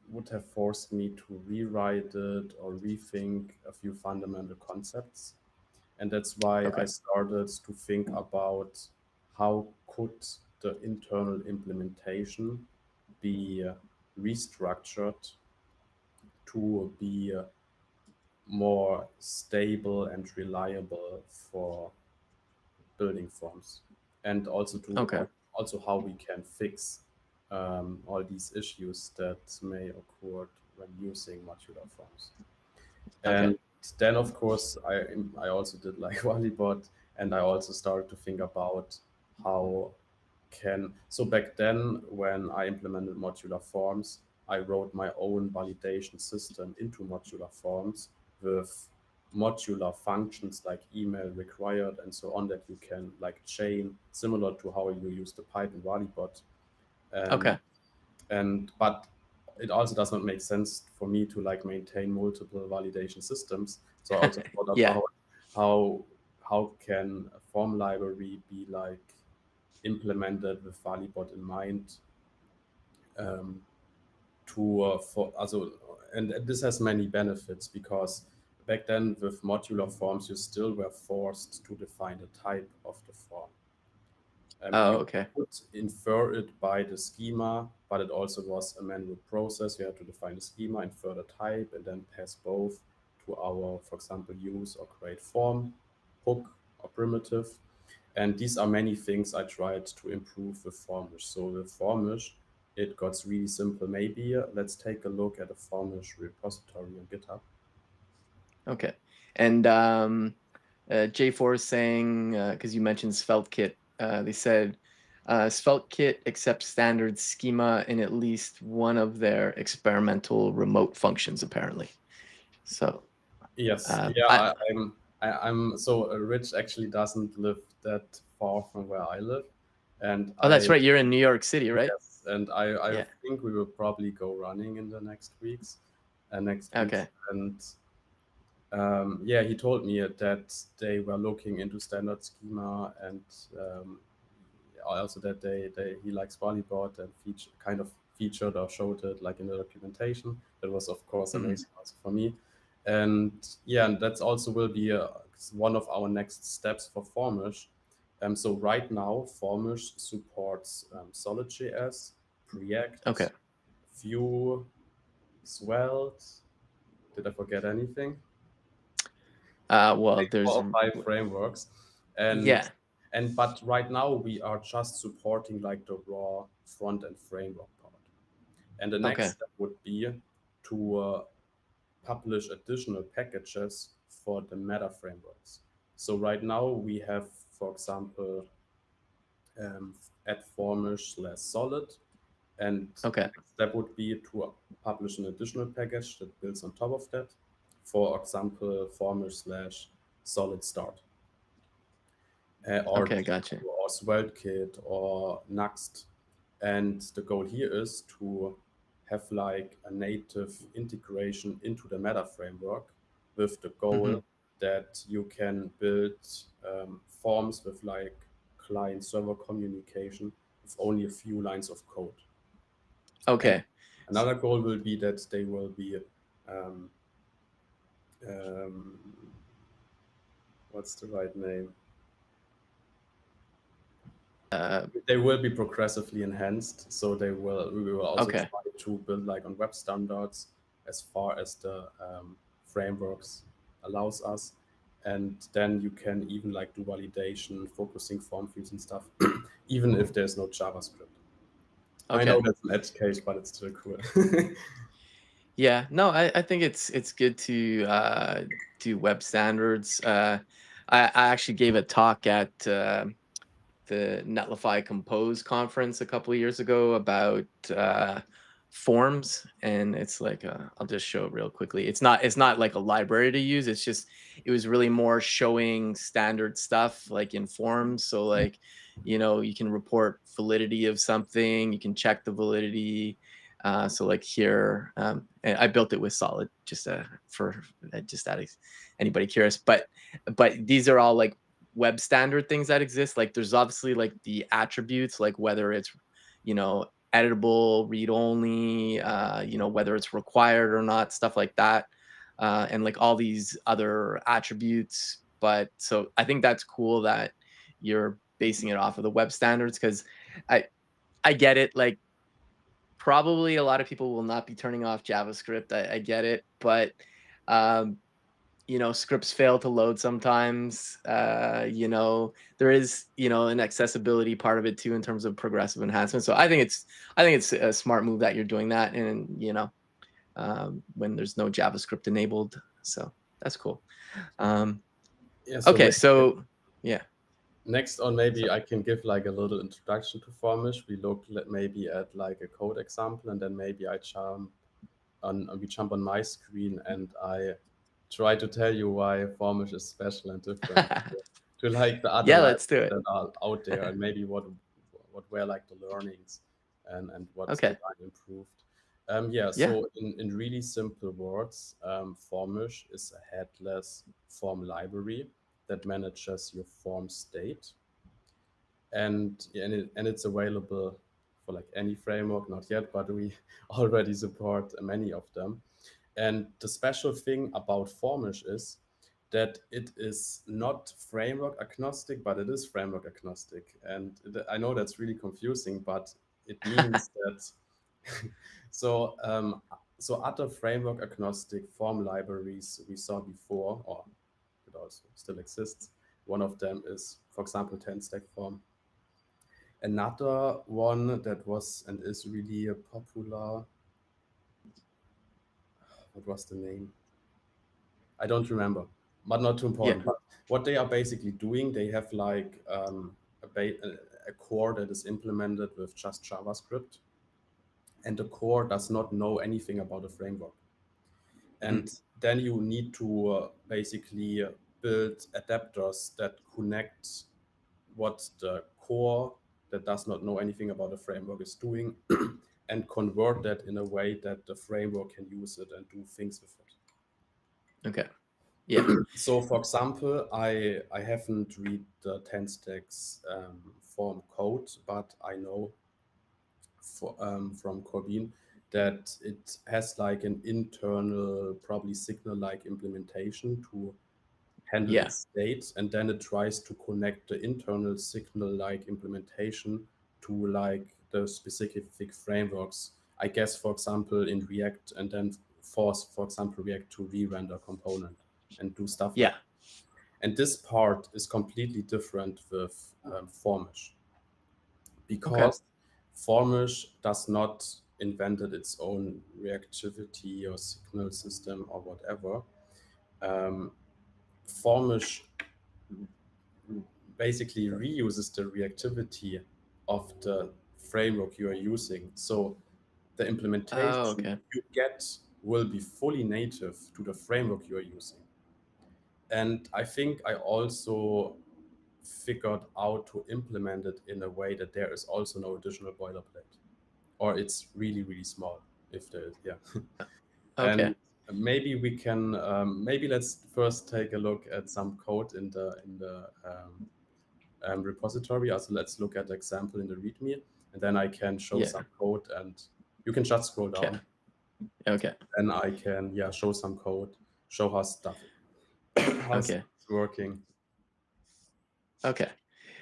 would have forced me to rewrite it or rethink a few fundamental concepts. And that's why I Okay. started to think about how could the internal implementation be restructured to be more stable and reliable for building forms, and also to Okay. also how we can fix all these issues that may occur when using modular forms. Okay. And then, of course, I also did like Valibot, and I also started to think about how so back then when I implemented modular forms, I wrote my own validation system into modular forms with modular functions like email required and so on that you can like chain similar to how you use the Python Valibot. And Okay. but it also does not make sense for me to like maintain multiple validation systems. So I also thought Yeah. about how can a form library be like implemented with Valibot in mind, um, to for also, and this has many benefits because back then with modular forms you still were forced to define the type of the form. Oh, You okay. could infer it by the schema, but it also was a manual process. You had to define the schema, infer the type, and then pass both to our, for example, use or create form, hook, or primitive. And these are many things I tried to improve with Formish. So with Formish, it got really simple. Maybe let's take a look at a Formish repository on GitHub. Okay. And J4 is saying, because you mentioned SvelteKit, they said SvelteKit accepts standard schema in at least one of their experimental remote functions, apparently. So Yes, I, I'm so Rich actually doesn't live that far from where I live, and oh, that's right. You're in New York City, right? yes, and I Yeah. think we will probably go running in the next weeks, Okay. and yeah, he told me that they were looking into standard schema, and also that he likes Volleybot and kind of featured or showed it like in the documentation. That was of course Mhm. amazing also for me, and yeah, and that's also will be one of our next steps for Formish. So right now, Formish supports Solid.js, Okay. Preact, Vue, Svelte. Did I forget anything? Well, Like four there's or five frameworks, and yeah. but right now we are just supporting like the raw front end framework part, and the next Okay. step would be to publish additional packages for the meta frameworks. So right now we have, for example, um, at Formish/Solid, and the Okay. next step would be to publish an additional package that builds on top of that. For example, Formish/Solid Start, or Okay. Gotcha. SvelteKit or Next. And the goal here is to have like a native integration into the meta framework with the Hmm. goal that you can build forms with like client server communication with only a few lines of code. And Okay. another goal will be that they will be um, um, what's the right name? Uh, They will be progressively enhanced, so we will also okay. try to build like on web standards as far as the frameworks allows us, and then you can even like do validation focusing form fields and stuff even if there's no JavaScript. I know Okay. that's an edge case, but it's still cool. Yeah. No, I think it's good to do web standards. I actually gave a talk at the Netlify Compose conference a couple of years ago about forms, and it's like I'll just show it real quickly. It's not like a library to use. It's just it was really more showing standard stuff like in forms. So like you can report validity of something, you can check the validity. So like here, and I built it with Solid just for just that anybody curious. But these are all like web standard things that exist. Like there's obviously like the attributes, like whether it's you know editable, read only, whether it's required or not, stuff like that, and like all these other attributes. But so I think that's cool that you're basing it off of the web standards because I I get it. Like probably a lot of people will not be turning off JavaScript. I get it, but um, scripts fail to load sometimes. There is, an accessibility part of it too in terms of progressive enhancement. So I think it's a smart move that you're doing that, and when there's no JavaScript enabled. So that's cool. Yeah, so Okay, so yeah. next on, maybe I can give like a little introduction to Formish. We look maybe at like a code example, and then maybe we jump on my screen and I try to tell you why Formish is special and different to like the other Yeah, let's do libraries it. that are out there, and maybe what were like the learnings and what did Okay. I improved. Yeah, Yeah. so in really simple words, Formish is a headless form library that manages your form state, and it's available for like any framework, not yet, but we already support many of them. And the special thing about Formish is that it is not framework agnostic, but it is framework agnostic. And I know that's really confusing, but it means that so so other framework agnostic form libraries we saw before, or it also still exists. One of them is, for example, 10 stack form. Another one that was and is really a popular, what was the name? I don't remember, but not too Yeah. important. But what they are basically doing, they have like a core that is implemented with just JavaScript, and the core does not know anything about a framework. Mhm. And then you need to basically build adapters that connect what the core that does not know anything about the framework is doing and convert that in a way that the framework can use it and do things with it. Okay. Yeah. So, for example, I haven't read the 10 stacks form code, but I know from Corbin that it has like an internal, probably signal like implementation to handle Yeah. its state, and then it tries to connect the internal signal like implementation to like the specific frameworks. I guess, for example, in React, and then force, for example, React to re-render component and do stuff like Yeah. that. And this part is completely different with Formish, Okay. because Formish does not invented its own reactivity or signal system or whatever. Um, Formish basically reuses the reactivity of the framework you are using. So the Oh, implementation okay. you get will be fully native to the framework you are using. And I think I also figured out to implement it in a way that there is also no additional boilerplate, or it's really, really small if there is, yeah. Okay. And maybe we can maybe let's first take a look at some code in the repository. Also, let's look at the example in the README, and then I can show Yeah. some code, and you can just scroll Okay. down, Okay. and I can, yeah, show some code, show how stuff how Okay. stuff's working. Okay.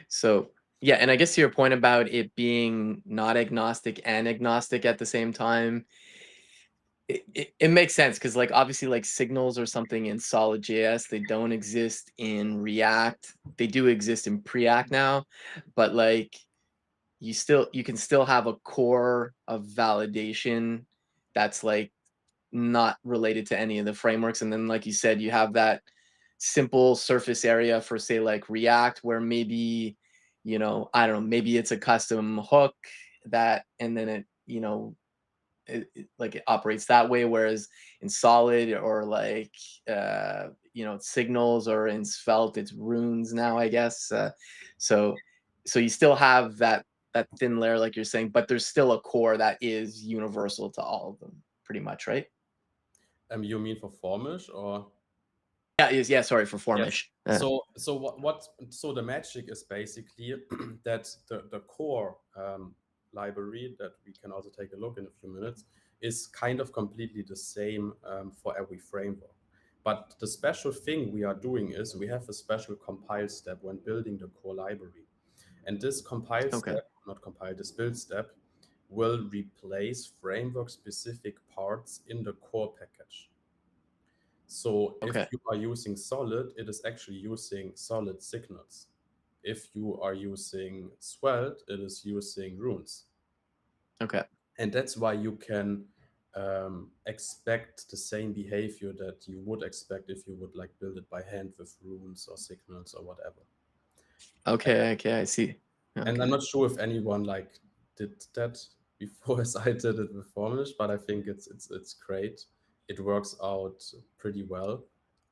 So yeah, and I guess to your point about it being not agnostic and agnostic at the same time, it makes sense because like obviously like signals or something in solid JS, they don't exist in React. They do exist in Preact now, but like you can still have a core of validation that's like not related to any of the frameworks. And then like you said, you have that simple surface area for say like React where maybe, I don't know, maybe it's a custom hook that, and then like it operates that way, whereas in solid or like signals, or in svelte it's runes now, I guess. So you still have that thin layer like you're saying, but there's still a core that is universal to all of them pretty much, right? You mean for Formish or? Yeah, sorry, for Yes. Formish. So so the magic is basically that the core library that we can also take a look in a few minutes is kind of completely the same for every framework. But the special thing we are doing is we have a special compile step when building the core library. And this compile Okay. step, not compile, this build step will replace framework specific parts in the core package. So if Okay. you are using solid, it is actually using solid signals. If you are using svelte, it is using runes. Okay. And that's why you can expect the same behavior that you would expect if you would like build it by hand with runes or signals or whatever. Okay. Okay. I see. And I'm Okay. not sure if anyone like did that before as I did it with Formish, but I think it's great. It works out pretty well.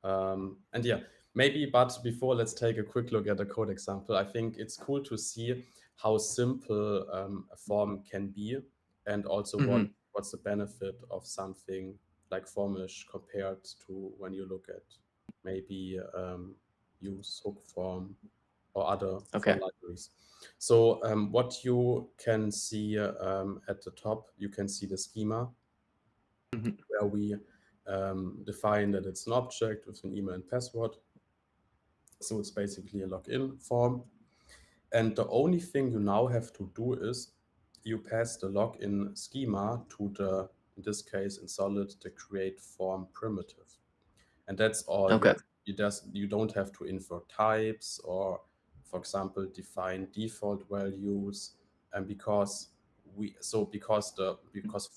And yeah, maybe, but before, let's take a quick look at a code example. I think it's cool to see how simple a form can be, and also Hmm. what's the benefit of something like Formish compared to when you look at maybe use hook form or other form Okay. libraries. So what you can see at the top, you can see the schema Hmm. where we define that it's an object with an email and password. So it's basically a login form. And the only thing you now have to do is you pass the login schema to the, in this case in Solid, the create form primitive. And that's all. Okay. You don't have to infer types or, for example, define default values. And because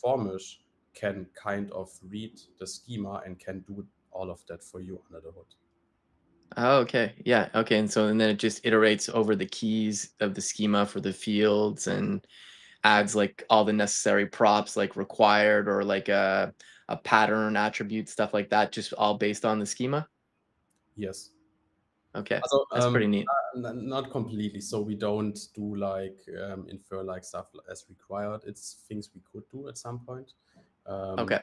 Formish can kind of read the schema and can do all of that for you under the hood. Oh, okay. Yeah. Okay. And then it just iterates over the keys of the schema for the fields and adds like all the necessary props like required or like a pattern attribute, stuff like that, just all based on the schema. Yes. Okay. Also, That's pretty neat. not completely. So we don't do like infer like stuff as required. It's things we could do at some point. Um, Okay.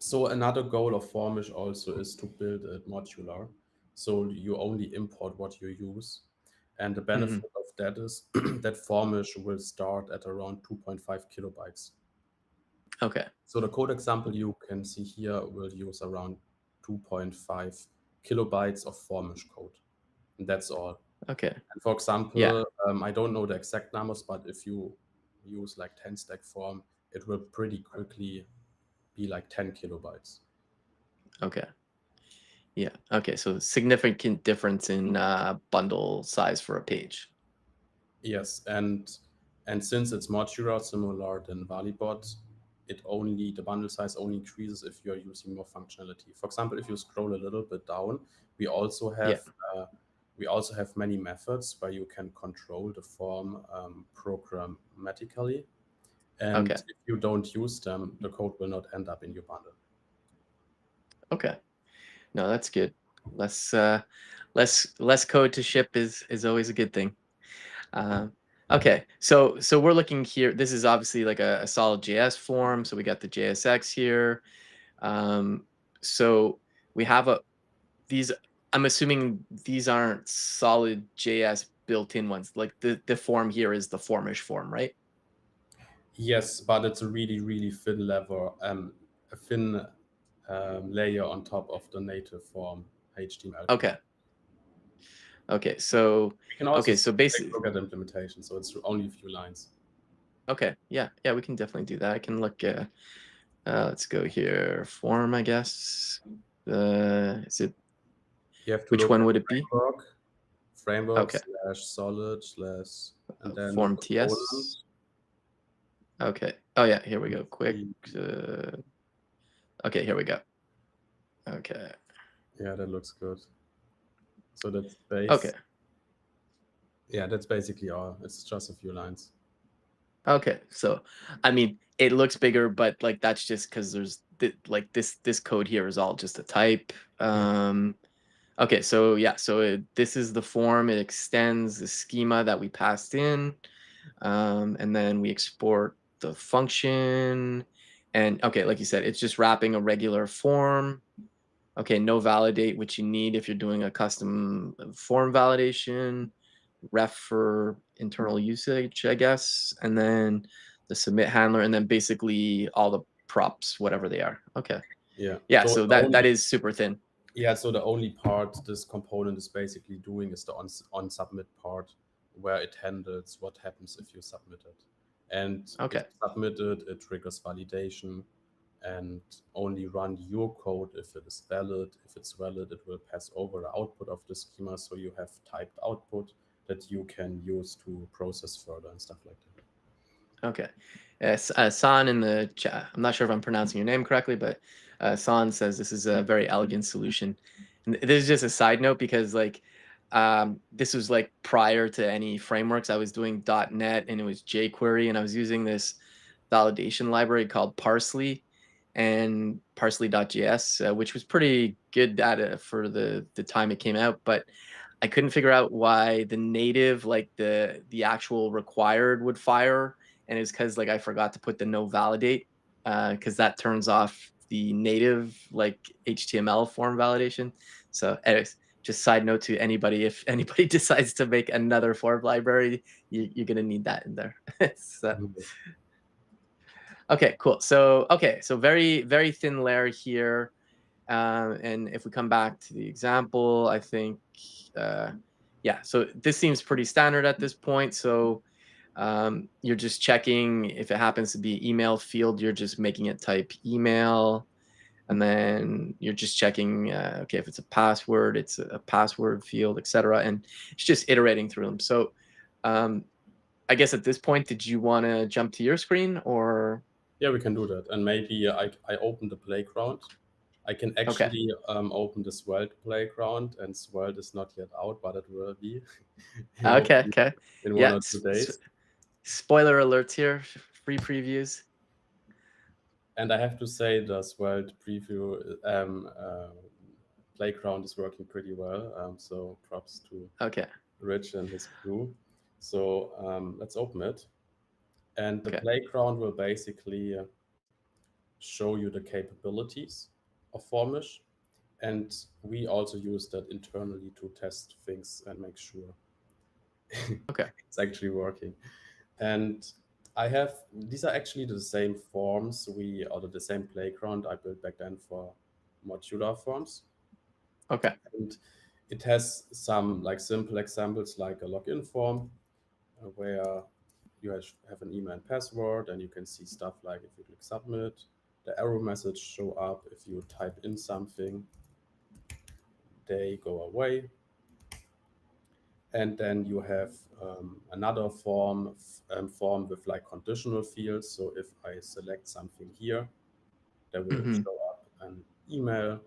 So another goal of Formish also is to build it modular. So you only import what you use. And the Hmm. benefit of that is that Formish will start at around 2.5 kilobytes. Okay. So the code example you can see here will use around 2.5 kilobytes of Formish code. And that's all. Okay. And for Yeah. example, I don't know the exact numbers, but if you use like 10 stack form, it will pretty quickly be like 10 kilobytes. Okay. Yeah. Okay. So significant difference in bundle size for a page. Yes, and since it's modular, similar than Valibot, the bundle size only increases if you are using more functionality. For example, if you scroll a little bit down, we also Yeah. have uh, we also have many methods where you can control the form programmatically, and Okay. if you don't use them, the code will not end up in your bundle. Okay. No, that's good. Less less code to ship is always a good thing. Um, okay, so we're looking here. This is obviously like a solid JS form. So we got the JSX here. Um, so we have these. I'm assuming these aren't solid JS built-in ones. Like the form here is the Formish form, right? Yes, but it's a really, really thin level, a thin layer on top of the native form HTML code. Okay. Okay. So We can also okay. So take a basically, look at the implementation, so it's only a few lines. okay. Yeah. Yeah. We can definitely do that. I can look. Let's go here. Form, I guess. Is it You have to which look one at would it be? framework Okay. slash solid slash, and then the Form component. TS. Okay. Oh yeah, here we go. Quick. The- Uh, okay, here we go. Okay. Yeah, that looks good. So Okay. that's basically all. It's just a few lines. Okay. So, I mean, it looks bigger, but like that's just because like this code here is all just a type. Yeah. Okay. So yeah. So this is the form. It extends the schema that we passed in, and then we export the function. And okay, like you said, it's just wrapping a regular form. Okay, no validate, which you need if you're doing a custom form validation, ref for internal usage, I guess, and then the submit handler, and then basically all the props, whatever they are. Okay. Yeah. Yeah, So so the that only is super thin. Yeah, so the only part this component is basically doing is the on submit part, where it handles what happens if you submit it. And if Okay. you submit it, it triggers validation, and only run your code if it is valid. If it's valid, it will pass over the output of the schema. So you have typed output that you can use to process further and stuff like that. Okay. Yes, San in the chat. I'm not sure if I'm pronouncing your name correctly, but San says this is a very elegant solution. And this is just a side note because like this was like prior to any frameworks. I was doing .NET and it was jQuery, and I was using this validation library called Parsley and parsley.js, which was pretty good data for the time it came out, but I couldn't figure out why the native, like the actual required, would fire, and it's because like I forgot to put the no validate, because that turns off the native like HTML form validation. So anyways, just side note to anybody, if anybody decides to make another form library, you're gonna need that in there. So, okay, cool. So very very thin layer here, and if we come back to the example, I think yeah. So this seems pretty standard at this point. So you're just checking if it happens to be email field, you're just making it type email, and then you're just checking okay, if it's a password, it's a password field, etc., and it's just iterating through them. So I guess at this point, did you want to jump to your screen, or Yeah, we can do that. And maybe I open the playground. I can okay? actually open the Svelte playground, and Svelte is not yet out, but it will be Okay, hopefully okay. in Yeah, 1 or 2 days. spoiler alerts here, free previews. And I have to say the Svelte preview playground is working pretty well. So props to Okay, Rich and his crew. So let's open it. And the okay, playground will basically show you the capabilities of Formish. And we also use that internally to test things and make sure okay, it's actually working. And I have, these are actually the same forms or the same playground I built back then for modular forms. okay, And it has some like simple examples like a login form where you have an email and password, and you can see stuff like if you click submit, the error message show up. If you type in something, they go away. And then you have another form with like conditional fields. So if I select something here, there will mm-hmm. show up an email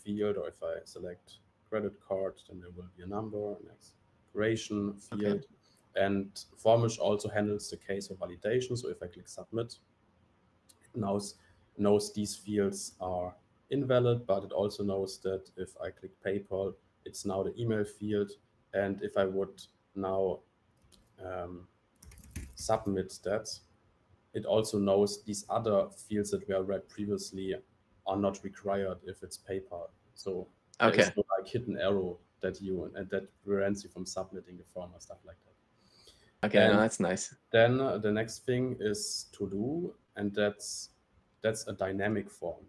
field, or if I select credit card, then there will be a number, an expiration Okay, field. And Formish also handles the case of validation. So if I click submit, it knows these fields are invalid, but it also knows that if I click PayPal, it's now the email field. And if I would now submit that, it also knows these other fields that were read previously are not required if it's PayPal. So there is okay, no like hidden arrow that prevents you from submitting the form or stuff like that. okay. No, And that's nice. then the next thing is to do, and that's a dynamic form.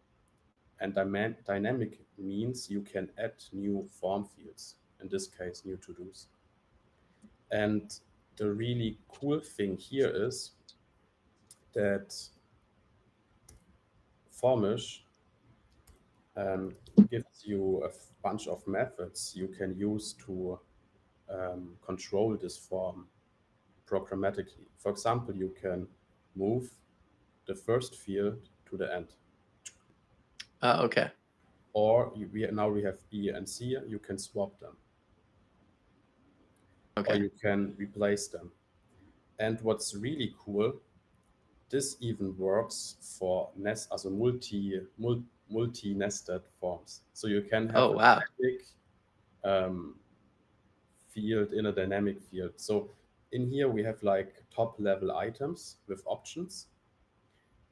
And dynamic means you can add new form fields, in this case, new to-dos. And the really cool thing here is that Formish gives you a bunch of methods you can use to control this form programmatically. For example, you can move the first field to the end. Okay, Or now we have B and C, you can swap them. Or okay. you can replace them. And what's really cool, this even works for as a multi-nested forms. So you can have Oh a wow. static field in a dynamic field. So in here we have like top level items with options,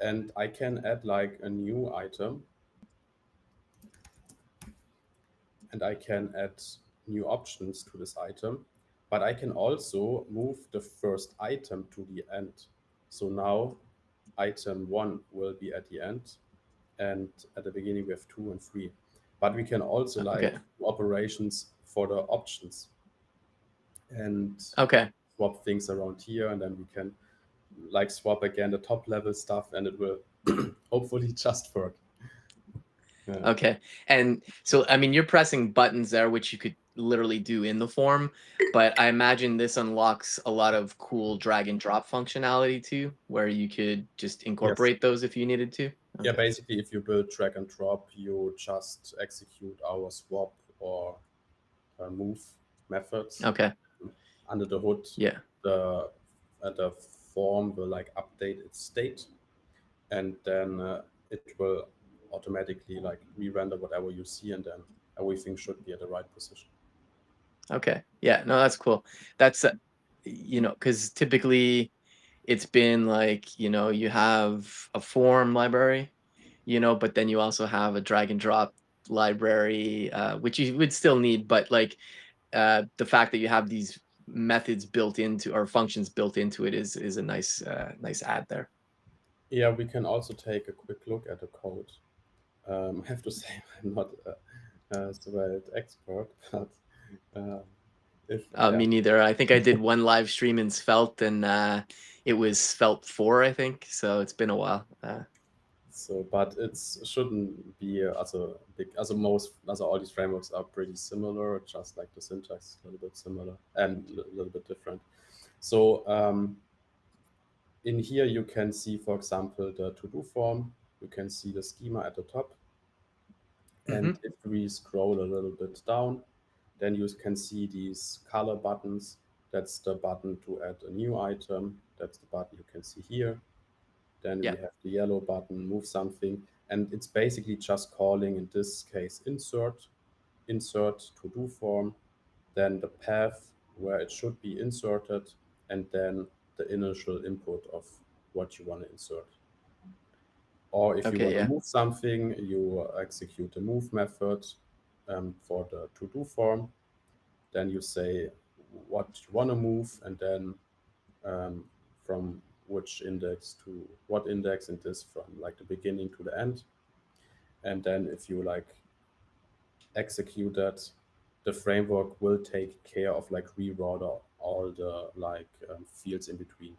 and I can add like a new item, and I can add new options to this item, but I can also move the first item to the end. So now item 1 will be at the end, and at the beginning we have 2 and 3. But we can also like Okay, do operations for the options and okay, swap things around here, and then we can like swap again the top level stuff, and it will hopefully just work. Yeah. Okay. And so, I mean, you're pressing buttons there, which you could literally do in the form, but I imagine this unlocks a lot of cool drag and drop functionality too, where you could just Yes. incorporate those if you needed to. Yeah, Okay. basically, if you build drag and drop, you just execute our swap or move methods. Okay. Under the hood, Yeah. the the form will like update its state, and then it will automatically like re-render whatever you see, and then everything should be at the right position. Okay. Yeah. No, that's cool. That's, because typically it's been like, you have a form library, but then you also have a drag and drop library, which you would still need, but like the fact that you have these methods built into or functions built into it is a nice add there. Yeah, we can also take a quick look at the code. I have to say I'm not a Svelte expert, but uh, if yeah, Me neither. I think I did one live stream in Svelte, and it was Svelte 4, I think. So it's been a while. so but it shouldn't be as a big as a most as all these frameworks are pretty similar, just like the syntax is a little bit similar and a little bit different. So in here you can see, for example, the to-do form. You can see the schema at the top, Hmm. and if we scroll a little bit down, then you can see these color buttons. That's the button to add a new item. That's the button you can see here. Then we Yeah. have the yellow button, move something. And it's basically just calling, in this case, insert to do form, then the path where it should be inserted, and then the initial input of what you want to insert. Or if you Okay. want to Yeah. move something, you execute the move method for the to do form. Then you say what you want to move, and then um, from which index to what index, and this from like the beginning to the end. And then if you like execute that, the framework will take care of like reorder all the like fields in between,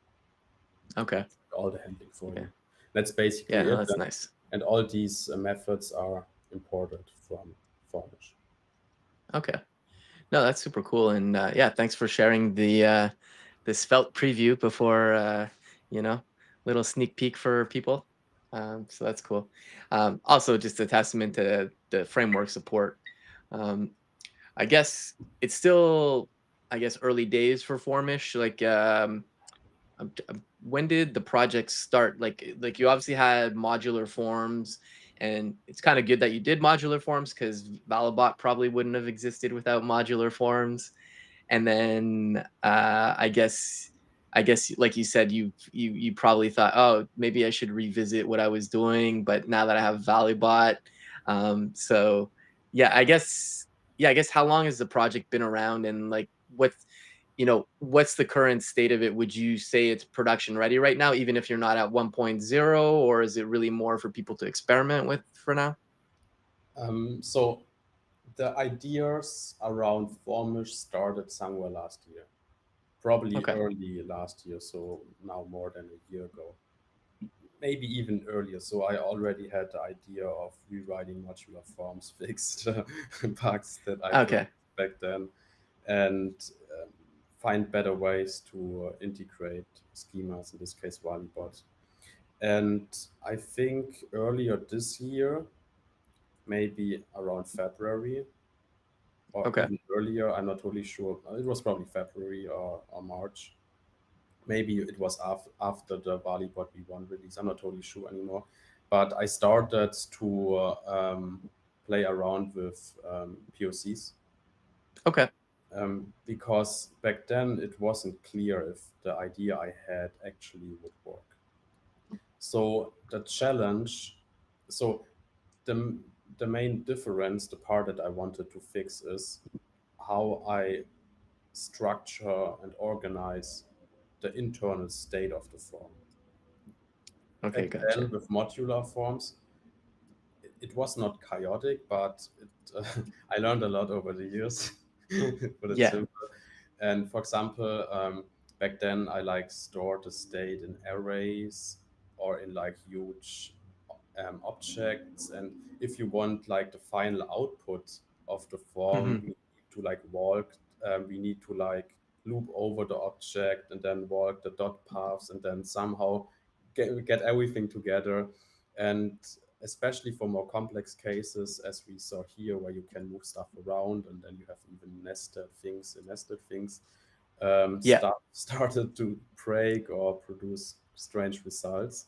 Okay. all the handling for Yeah. you. That's Yeah. basically No, it. that's nice. And all these methods are imported from Formisch. Okay. No, that's super cool. And yeah, thanks for sharing the Svelte preview before you know, little sneak peek for people. So that's cool. Also, just a testament to the framework support. Um, I guess it's still, I guess, early days for Formish. Like, when did the project start? Like you obviously had modular forms, and it's kind of good that you did modular forms because Valibot probably wouldn't have existed without modular forms. And then I guess like you said, you probably thought, oh, maybe I should revisit what I was doing, but now that I have Valibot, so yeah, I guess how long has the project been around, and like what's the current state of it? Would you say it's production ready right now, even if you're not at 1.0, or is it really more for people to experiment with for now? So the ideas around Formish started somewhere last year, probably Okay. early last year, so now more than a year ago, maybe even earlier. So I already had the idea of rewriting modular forms, fix the bugs that I found Okay. back then, and um, find better ways to integrate schemas, in this case, Valibot. And I think earlier this year, maybe around February, or Okay. even earlier. I'm not totally sure. It was probably February or March. Maybe it was after the Valibot V1 release. I'm not totally sure anymore. But I started to play around with POCs Okay. because back then it wasn't clear if the idea I had actually would work. So the challenge, so the the main difference, the part that I wanted to fix is how I structure and organize the internal state of the form. Okay. Back then, Gotcha. with modular forms, it was not chaotic, but I learned a lot over the years, put it Yeah. simple. And for example, back then I like stored the state in arrays or in like huge objects. And if you want like the final output of the form, we need to like walk, we need to like loop over the object and then walk the dot paths and then somehow get everything together. And especially for more complex cases, as we saw here, where you can move stuff around and then you have even nested things, Yeah. started to break or produce strange results.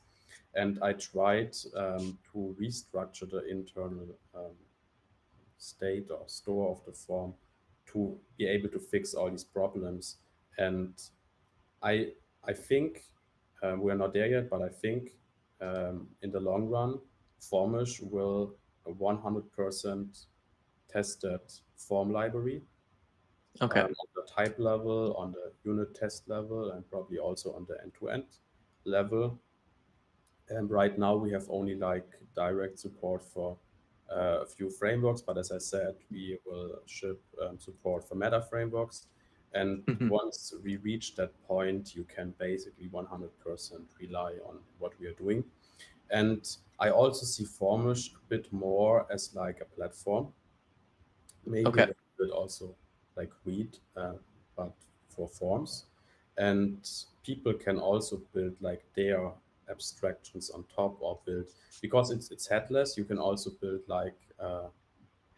And I tried to restructure the internal state or store of the form to be able to fix all these problems. And I I think we're not there yet, but I think in the long run, Formish will a 100% tested form library Okay. on the type level, on the unit test level, and probably also on the end-to-end level. And right now we have only like direct support for a few frameworks, but as I said, we will ship support for meta frameworks. And once we reach that point, you can basically 100% rely on what we are doing. And I also see Formish a bit more as like a platform, maybe a Okay. little bit also like Read, but for forms. And people can also build like their abstractions on top, or build, because it's headless, you can also build like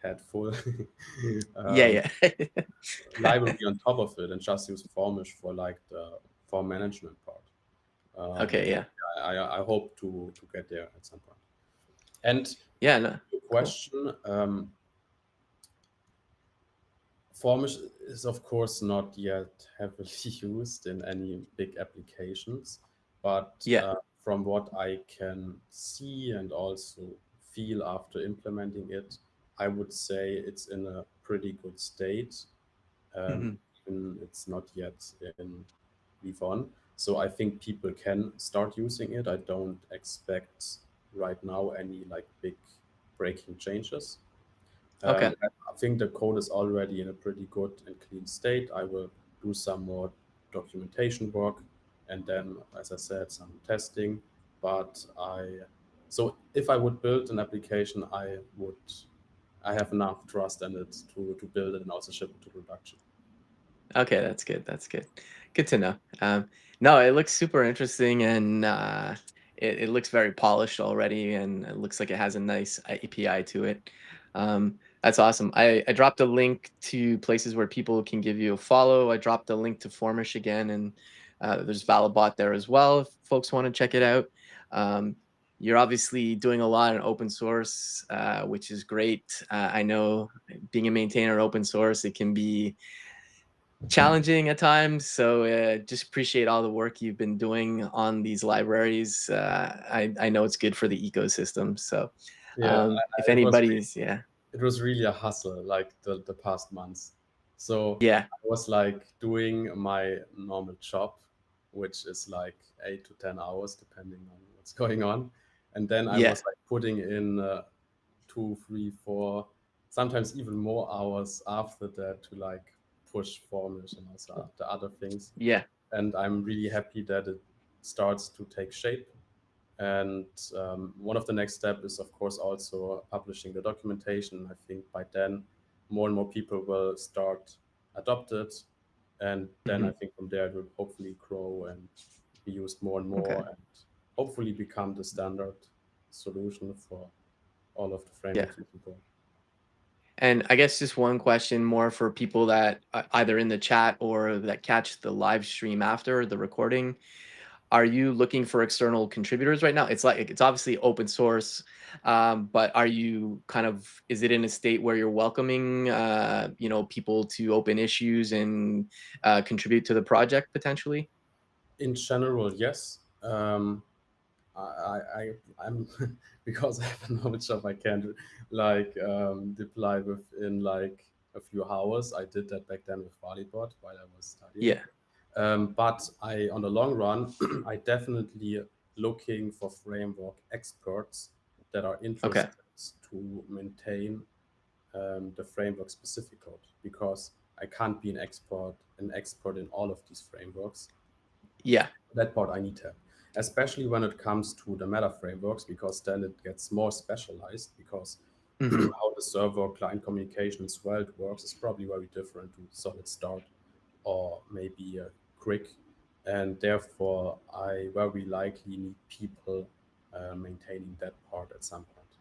headful Yeah, um, yeah. library on top of it and just use Formish for like the form management part. Okay, And yeah. I hope to get there at some point. And Yeah, no. the Cool. question, Formish is of course not yet heavily used in any big applications, but Yeah. from what I can see and also feel after implementing it, I would say it's in a pretty good state. Mhm. Even it's not yet in V1. So I think people can start using it. I don't expect right now any like big breaking changes. Okay. I think the code is already in a pretty good and clean state. I will do some more documentation work and then, as I said, some testing. But so if I would build an application, I have enough trust in it to build it and also ship it to production. Okay, that's good. That's good. Good to know. No, it looks super interesting, and it looks very polished already, and it looks like it has a nice API to it. That's awesome. I dropped a link to places where people can give you a follow. I dropped a link to Formish again, and there's Valibot there as well if folks want to check it out. Um, you're obviously doing a lot in open source, which is great. I know being a maintainer open source, it can be challenging at times. So just appreciate all the work you've been doing on these libraries. I know it's good for the ecosystem. So Yeah, if it was anybody's, yeah, it was really a hustle like the past months. So yeah, I was like doing my normal job, which is like 8 to 10 hours depending on what's going on, and then I yeah, was like putting in 2, 3, 4, sometimes even more hours after that to like push Formish and also the other things. yeah. And I'm really happy that it starts to take shape. And one of the next step is, of course, also publishing the documentation. I think by then, more and more people will start adopt it, and then I Hmm. think from there it will hopefully grow and be used more and Okay, more, and hopefully become the standard solution for all of the yeah. frameworks we support. And I guess just one question more for people that either in the chat or that catch the live stream after the recording. Are you looking for external contributors right now? It's like it's obviously open source, but are you kind of is it in a state where you're welcoming people to open issues and contribute to the project potentially? In general, yes. I'm because I have a knowledge of I can't like deploy within like a few hours. I did that back then with Valibot while I was studying. Yeah. But on the long run, I definitely looking for framework experts that are Okay. interested to maintain the framework specific code, because I can't be an expert in all of these frameworks. Yeah. That part I need help. especially when it comes to the meta frameworks, because then it gets more specialized, because Hmm. how the server client communication as well works is probably very different to solid start or maybe a quick, and therefore I very likely need people maintaining that part at some point.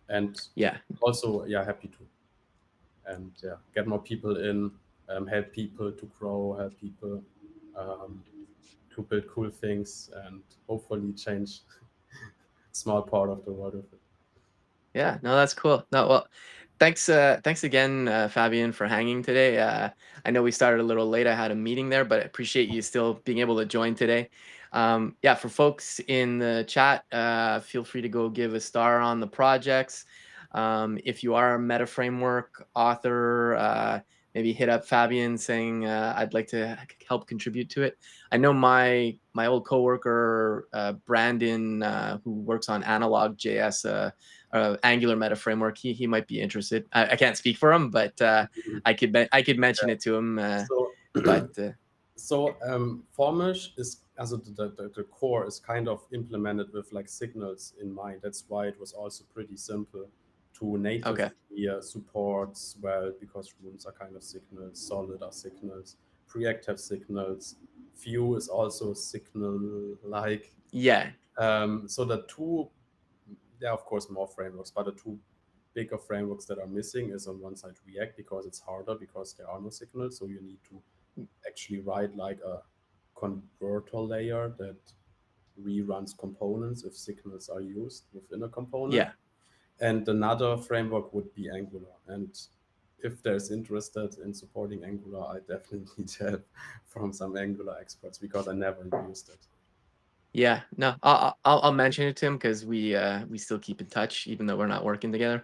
And Yeah. also, yeah, happy to, and yeah, get more people in, help people to grow, help people um, to build cool things, and hopefully change small part of the world with it. Yeah, no, that's cool. No, well, thanks again, Fabian, for hanging today. I know we started a little late. I had a meeting there, but I appreciate you still being able to join today. Yeah, for folks in the chat, feel free to go give a star on the projects. If you are a meta framework author, maybe hit up Fabian saying I'd like to help contribute to it. I know my old coworker Brandon, who works on Analog JS. Angular meta framework. He might be interested. I can't speak for him, but I could mention Yeah. it to him. So, But so Formisch is, also the core is kind of implemented with like signals in mind. That's why it was also pretty simple to okay, natively supports well, because runes are kind of signals, solid are signals, Preact have signals, Vue is also signal like. yeah, So the two, there are of course more frameworks, but the two bigger frameworks that are missing is on one side React, because it's harder, because there are no signals, so you need to actually write like a converter layer that reruns components if signals are used within a component. yeah, And another framework would be Angular. And if there's interested in supporting Angular, I definitely need help from some Angular experts, because I never used it. yeah. No, I'll mention it to him because we still keep in touch even though we're not working together.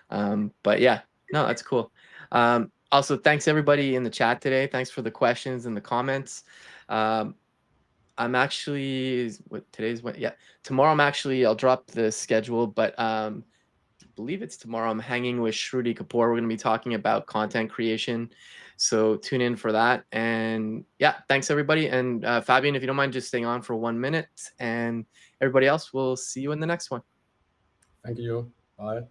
But yeah, no, that's cool. Also, thanks everybody in the chat today. Thanks for the questions and the comments. Um, I'm actually what today's what yeah tomorrow I'll drop the schedule, but believe it's tomorrow. I'm hanging with Shruti Kapoor. We're going to be talking about content creation. So tune in for that. And yeah, thanks everybody. And Fabian, if you don't mind just staying on for 1 minute, and everybody else, we'll see you in the next one. Thank you. Bye.